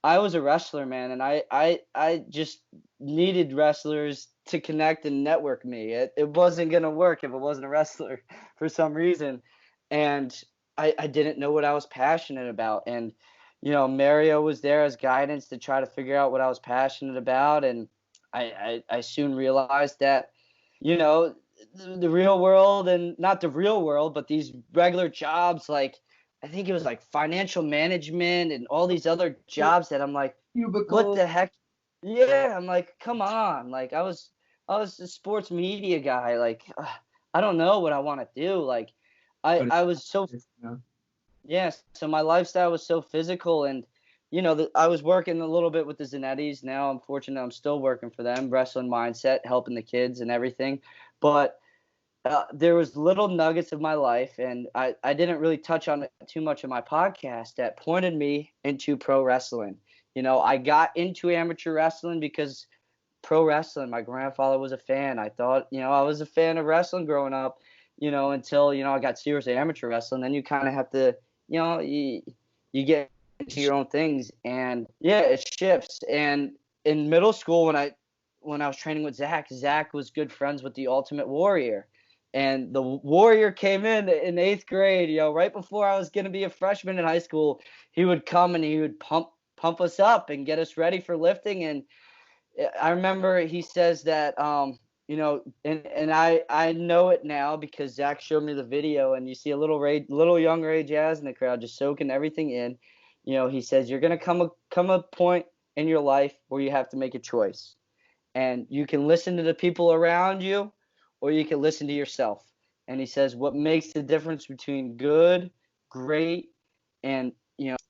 I was a wrestler, man, and I just needed wrestlers to connect and network me. It wasn't going to work if it wasn't a wrestler for some reason. And I didn't know what I was passionate about. And, Mario was there as guidance to try to figure out what I was passionate about. And I soon realized that, you know, the real world, and not the real world, but these regular jobs, like I think it was like financial management and all these other jobs that I'm like, what Cubicle. the heck? Yeah, I'm like, come on. Like I was a sports media guy. Like I don't know what I want to do. Like But I was so, you know, yeah, so my lifestyle was so physical, and I was working a little bit with the Zannettis. Now I'm fortunate I'm still working for them, wrestling mindset, helping the kids and everything. But there was little nuggets of my life, and I didn't really touch on it too much in my podcast, that pointed me into pro wrestling. I got into amateur wrestling because pro wrestling, my grandfather was a fan. I thought, I was a fan of wrestling growing up, until, I got serious amateur wrestling. Then you kind of have to, you get into your own things, and yeah, it shifts. And in middle school, when I was training with Zach was good friends with the Ultimate Warrior. And the Warrior came in 8th grade, right before I was going to be a freshman in high school. He would come and he would pump us up and get us ready for lifting. And I remember he says that, and I know it now because Zach showed me the video, and you see a little young Ray Jaz in the crowd just soaking everything in. He says you're gonna come a point in your life where you have to make a choice, and you can listen to the people around you, or you can listen to yourself. And he says what makes the difference between good, great, and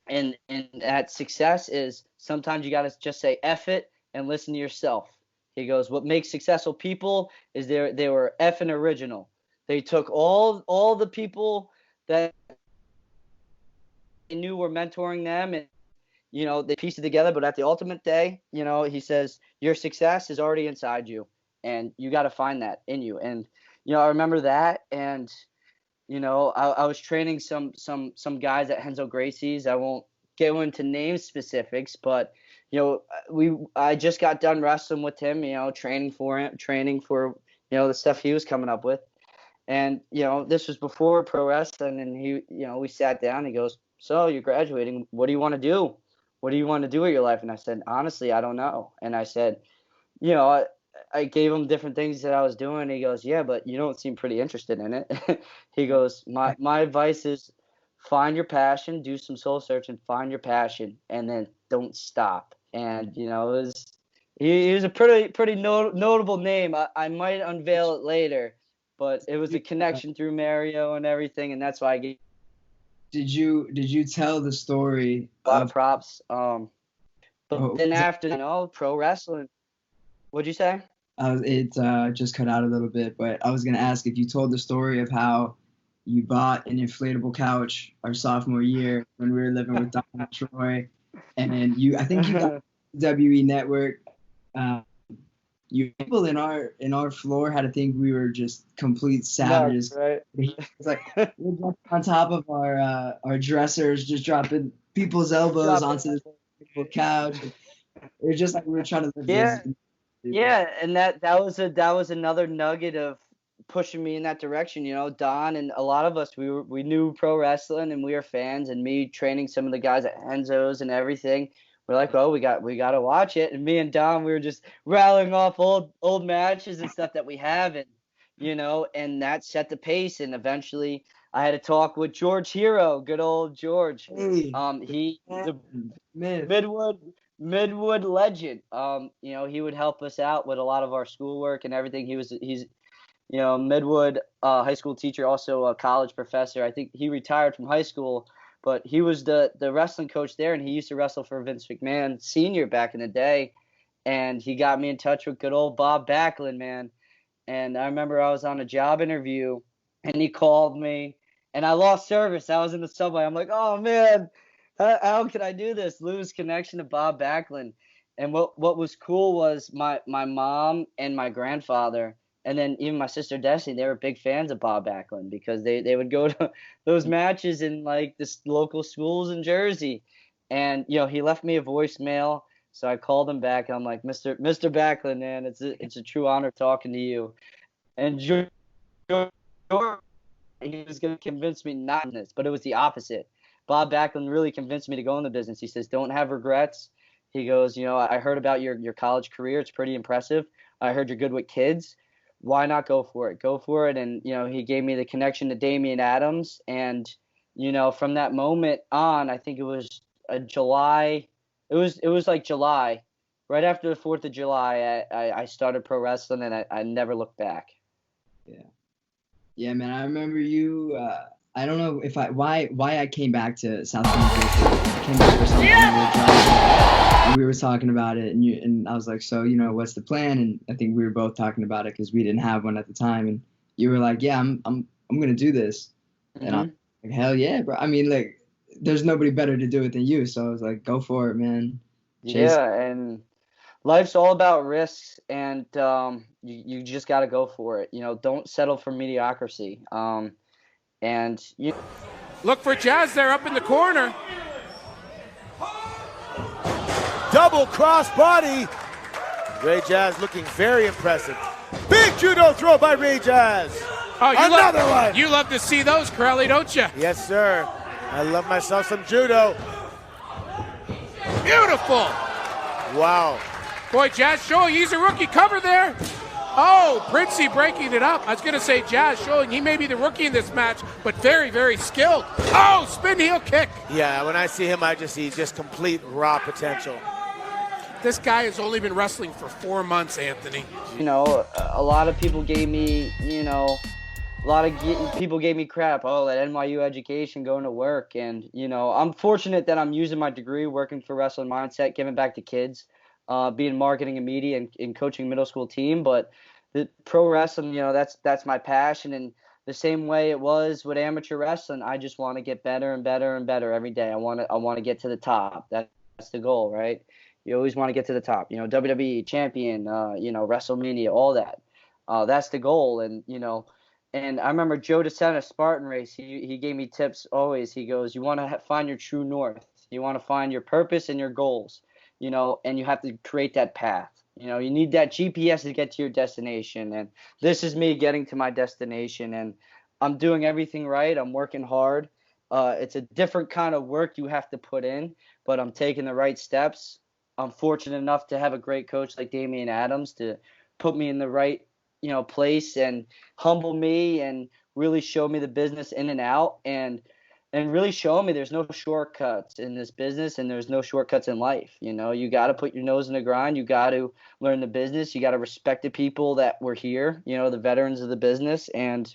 and that success is sometimes you got to just say F it and listen to yourself. He goes, what makes successful people is they were effing original. They took all the people that they knew were mentoring them, and they pieced it together. But at the ultimate day, he says your success is already inside you, and you got to find that in you. And I remember that. And I was training some guys at Henzo Gracie's. I won't go into name specifics, but I just got done wrestling with him, training for the stuff he was coming up with. And this was before pro wrestling, and he, we sat down. He goes, so you're graduating, what do you want to do? What do you want to do with your life? And I said, honestly, I don't know. And I said, I gave him different things that I was doing. He goes, yeah, but you don't seem pretty interested in it. He goes, my advice is find your passion, do some soul searching, find your passion, and then don't stop. And, he was a pretty notable name. I might unveil it later, but it was a connection through Mario and everything, and that's why I gave Did you tell the story a lot of props. But then after, pro wrestling, what'd you say? It just cut out a little bit, but I was gonna ask if you told the story of how you bought an inflatable couch our sophomore year when we were living with Don and Troy, and I think you got WE Network. You people in our floor had to think we were just complete savages. No, right? It's like we're on top of our dressers, just dropping people's elbows onto the couch. It was just like we were trying to live this. Yeah, and that was another nugget of pushing me in that direction. Don and a lot of us, we knew pro wrestling and we were fans, and me training some of the guys at Enzo's and everything. We're like, oh, we got to watch it. And me and Don, we were just rattling off old matches and stuff that we have, and and that set the pace. And eventually, I had a talk with George Hero, good old George. Hey, He's a Midwood legend. He would help us out with a lot of our schoolwork and everything. He's Midwood high school teacher, also a college professor. I think he retired from high school, but he was the wrestling coach there, and he used to wrestle for Vince McMahon Sr. back in the day. And he got me in touch with good old Bob Backlund, man. And I remember I was on a job interview, and he called me, and I lost service. I was in the subway. I'm like, oh, man, how could I do this? Lose connection to Bob Backlund. And what was cool was my mom and my grandfather, and then even my sister Destiny, they were big fans of Bob Backlund because they would go to those matches in like the local schools in Jersey. And he left me a voicemail, so I called him back. I'm like, Mr. Backlund, man, it's a true honor talking to you. And George, he was going to convince me not in this, but it was the opposite. Bob Backlund really convinced me to go in the business. He says, don't have regrets. He goes, I heard about your college career. It's pretty impressive. I heard you're good with kids. Why not go for it? Go for it. And, he gave me the connection to Damian Adams. And, from that moment on, I think it was July. It was like July. Right after the 4th of July, I started pro wrestling, and I never looked back. Yeah. Yeah, man. I remember you. I don't know if why I came back to South Plainfield. I came back for something. And we were talking about it, and I was like, so what's the plan? And I think we were both talking about it because we didn't have one at the time. And you were like, yeah, I'm gonna do this. Mm-hmm. And I'm like, hell yeah, bro. I mean, like, there's nobody better to do it than you. So I was like, go for it, man. Chase. Yeah, and life's all about risks, and you just got to go for it. Don't settle for mediocrity. And you look for Jaz there up in the corner. Double cross body. Ray Jaz looking very impressive. Big judo throw by Ray Jaz. Oh, another one. You love to see those, Crowley, don't you? Yes, sir. I love myself some judo. Beautiful. Wow. Boy, Jaz showing he's a rookie. Cover there. Oh, Princey breaking it up. I was going to say Jaz showing he may be the rookie in this match, but very, very skilled. Oh, spin heel kick. Yeah, when I see him, I just see just complete raw potential. This guy has only been wrestling for 4 months, Anthony. A lot of people gave me, people gave me crap. Oh, that NYU education, going to work. And, I'm fortunate that I'm using my degree, working for Wrestling Mindset, giving back to kids. Being marketing and media and coaching middle school team, but the pro wrestling, that's my passion. And the same way it was with amateur wrestling, I just want to get better and better and better every day. I want to get to the top. That's the goal, right? You always want to get to the top. WWE champion, WrestleMania, all that. That's the goal. And and I remember Joe DeSena, Spartan Race. He gave me tips always. He goes, you want to find your true north. You want to find your purpose and your goals. And you have to create that path. You need that GPS to get to your destination. And this is me getting to my destination. And I'm doing everything right. I'm working hard. It's a different kind of work you have to put in, but I'm taking the right steps. I'm fortunate enough to have a great coach like Damian Adams to put me in the right, place and humble me and really show me the business in and out. And really show me there's no shortcuts in this business and there's no shortcuts in life. You got to put your nose in the grind. You got to learn the business. You got to respect the people that were here, the veterans of the business. And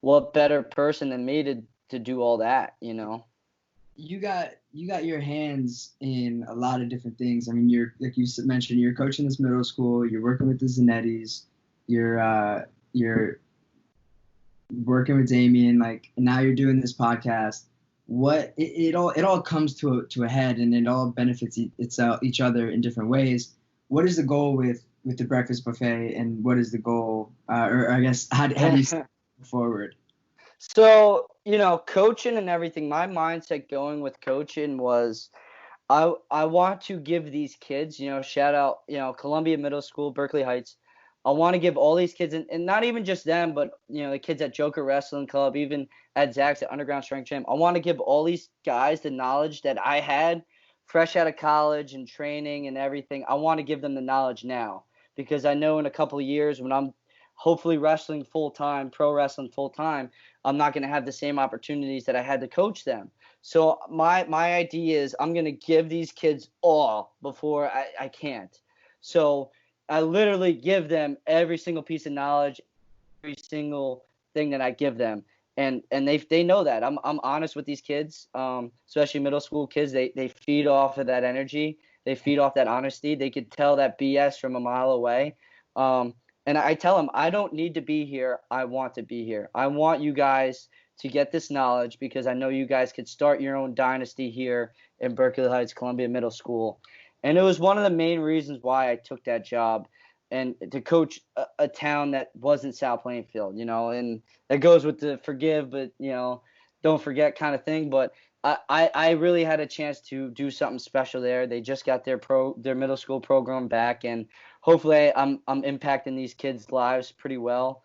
what better person than me to do all that, You got your hands in a lot of different things. I mean, you're, like you mentioned, you're coaching this middle school. You're working with the Zannettis. You're working with Damian, and now you're doing this podcast. What it all comes to a head, and it all benefits each other in different ways. What is the goal with the breakfast buffet, and what is the goal, or I guess how do you step forward? So coaching and everything. My mindset going with coaching was, I want to give these kids, shout out, Columbia Middle School, Berkeley Heights. I want to give all these kids, and not even just them, but, the kids at Joker Wrestling Club, even at Zach's at Underground Strength Gym. I want to give all these guys the knowledge that I had fresh out of college and training and everything. I want to give them the knowledge now, because I know in a couple of years when I'm hopefully wrestling full-time, pro wrestling full-time, I'm not going to have the same opportunities that I had to coach them. So my idea is I'm going to give these kids all before I can't. So I literally give them every single piece of knowledge, every single thing that I give them. And they know that. I'm honest with these kids, especially middle school kids. They feed off of that energy. They feed off that honesty. They could tell that BS from a mile away. And I tell them, I don't need to be here. I want to be here. I want you guys to get this knowledge because I know you guys could start your own dynasty here in Berkeley Heights, Columbia Middle School. And it was one of the main reasons why I took that job, and to coach a town that wasn't South Plainfield, and that goes with the forgive, but, don't forget kind of thing. But I really had a chance to do something special there. They just got their middle school program back, and hopefully I'm impacting these kids' lives pretty well.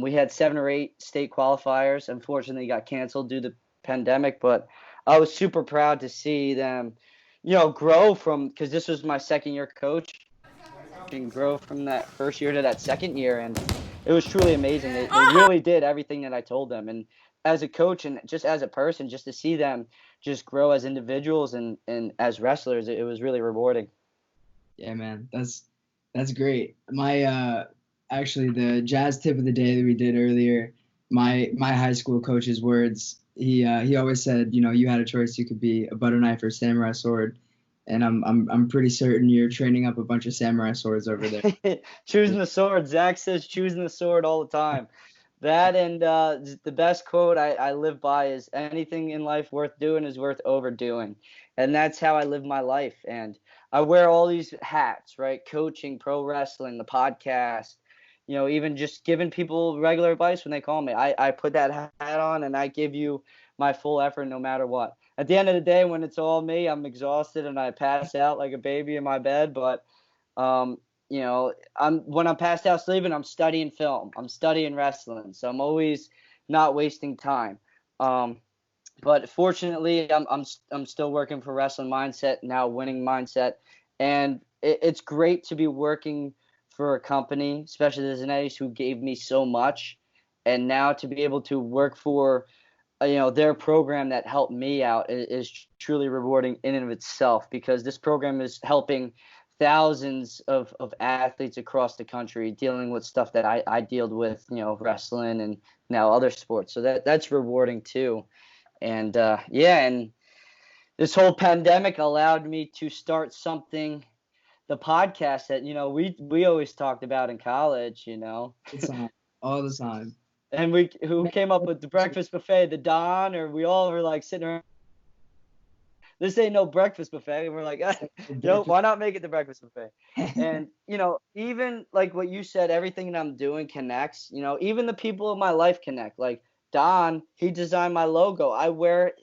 We had 7 or 8 state qualifiers. Unfortunately, got canceled due to the pandemic, but I was super proud to see them, grow from, because this was my second year coach, and grow from that first year to that second year. And it was truly amazing. They really did everything that I told them. And as a coach and just as a person, just to see them just grow as individuals and as wrestlers, it was really rewarding. Yeah, man, that's great. My actually the jazz tip of the day that we did earlier, my high school coach's words. He always said, you had a choice. You could be a butter knife or a samurai sword, and I'm pretty certain you're training up a bunch of samurai swords over there. Choosing the sword. Zach says choosing the sword all the time. That and the best quote I live by is, anything in life worth doing is worth overdoing. And that's how I live my life. And I wear all these hats, right? Coaching, pro wrestling, the podcast, even just giving people regular advice when they call me. I put that hat on and I give you my full effort no matter what. At the end of the day, when it's all me, I'm exhausted and I pass out like a baby in my bed. But when I'm passed out sleeping, I'm studying film. I'm studying wrestling. So I'm always not wasting time. But fortunately, I'm still working for Wrestling Mindset, now Winning Mindset. And it's great to be working for a company, especially the Zannettis, who gave me so much. And now to be able to work for, their program that helped me out is truly rewarding in and of itself, because this program is helping thousands of athletes across the country dealing with stuff that I dealt with, wrestling and now other sports. So that's rewarding too. And and this whole pandemic allowed me to start something, the podcast that, we always talked about in college, All the time. And who came up with the breakfast buffet, the Don, or we all were like sitting around, this ain't no breakfast buffet. And we're like, why not make it the breakfast buffet? And, even like what you said, everything that I'm doing connects, even the people in my life connect. Like Don, he designed my logo. I wear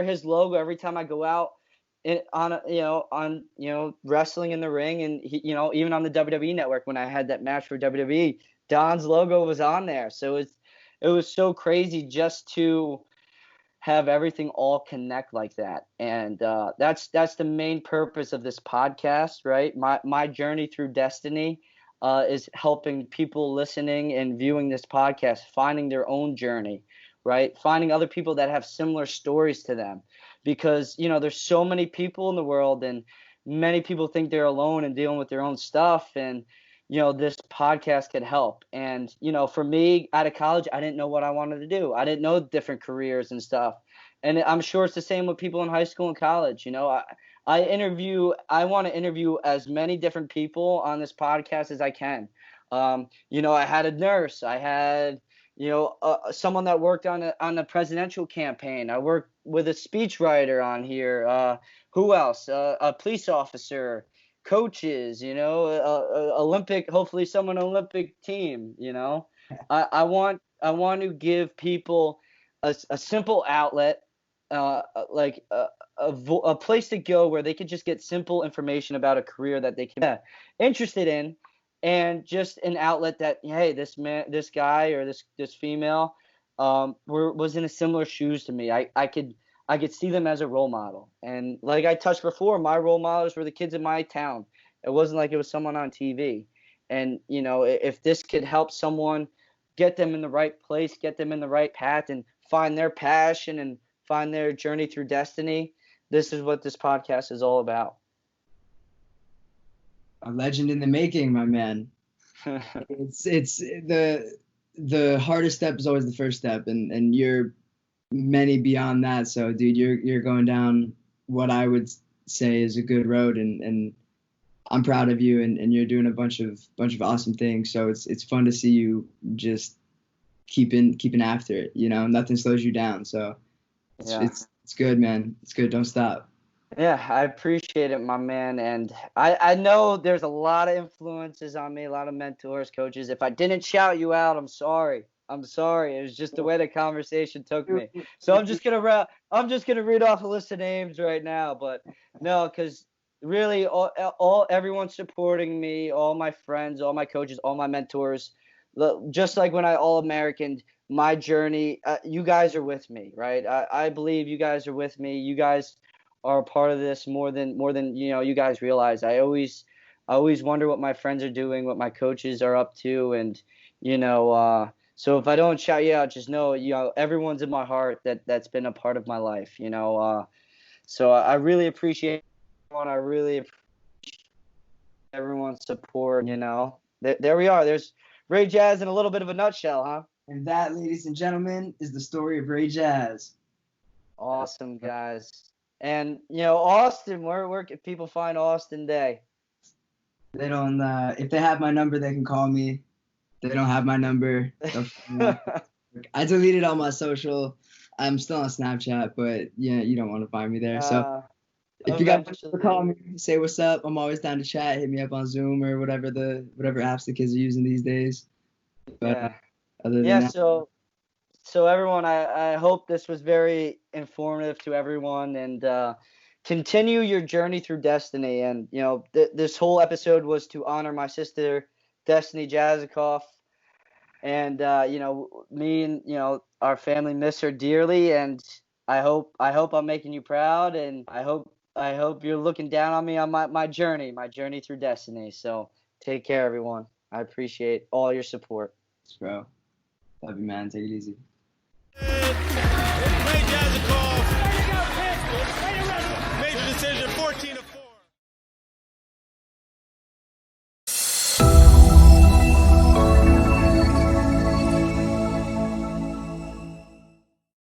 his logo every time I go out on wrestling in the ring. And he, even on the WWE network, when I had that match for WWE, Don's logo was on there. So it was so crazy just to have everything all connect like that. And that's the main purpose of this podcast, right? My journey through destiny is helping people listening and viewing this podcast finding their own journey, right? Finding other people that have similar stories to them, because there's so many people in the world, and many people think they're alone and dealing with their own stuff. And this podcast could help. And, for me, out of college, I didn't know what I wanted to do. I didn't know different careers and stuff. And I'm sure it's the same with people in high school and college. I want to interview as many different people on this podcast as I can. I had a nurse. I had, someone that worked on a presidential campaign. I worked with a speechwriter on here. Who else? A police officer. Coaches, Olympic, hopefully someone Olympic team, I want to give people a simple outlet, like a place to go where they could just get simple information about a career that they can be interested in, and just an outlet that, hey, this man, this guy, or this female, was in a similar shoes to me. I could see them as a role model. And like I touched before, my role models were the kids in my town. It wasn't like it was someone on TV. And, if this could help someone, get them in the right place, get them in the right path, and find their passion and find their journey through destiny, this is what this podcast is all about. A legend in the making, my man. It's the hardest step is always the first step, and you're many beyond that. So, dude, you're going down what I would say is a good road, and I'm proud of you, and you're doing a bunch of awesome things. So it's fun to see you just keeping after it. Nothing slows you down. So it's good, man. It's good. Don't stop. Yeah, I appreciate it, my man. And I know there's a lot of influences on me, a lot of mentors, coaches. If I didn't shout you out, I'm sorry. It was just the way the conversation took me. So I'm just gonna read off a list of names right now. But no, because really, everyone supporting me, all my friends, all my coaches, all my mentors, just like when I All-Americaned my journey, you guys are with me, right? I believe you guys are with me. You guys are a part of this more than you guys realize. I always wonder what my friends are doing, what my coaches are up to, and so if I don't shout you out, just know everyone's in my heart that's been a part of my life. So I really appreciate everyone. I really appreciate everyone's support. There we are. There's Ray Jaz in a little bit of a nutshell, huh? And that, ladies and gentlemen, is the story of Ray Jaz. Awesome, guys. And Austin, where can people find Austin Day? They don't. If they have my number, they can call me. They don't have my number. I deleted all my social. I'm still on Snapchat, but yeah, you don't want to find me there. So if you got to call me, say what's up. I'm always down to chat. Hit me up on Zoom or whatever apps the kids are using these days. But other than that, so everyone, I hope this was very informative to everyone, and continue your journey through Destiny. And this whole episode was to honor my sister Destiny Jazikoff, and me and our family miss her dearly, and I hope I'm making you proud, and I hope you're looking down on me on my journey through Destiny. So take care, everyone. I appreciate all your support. bro. Love you, man. Take it easy. Ray Jazikoff.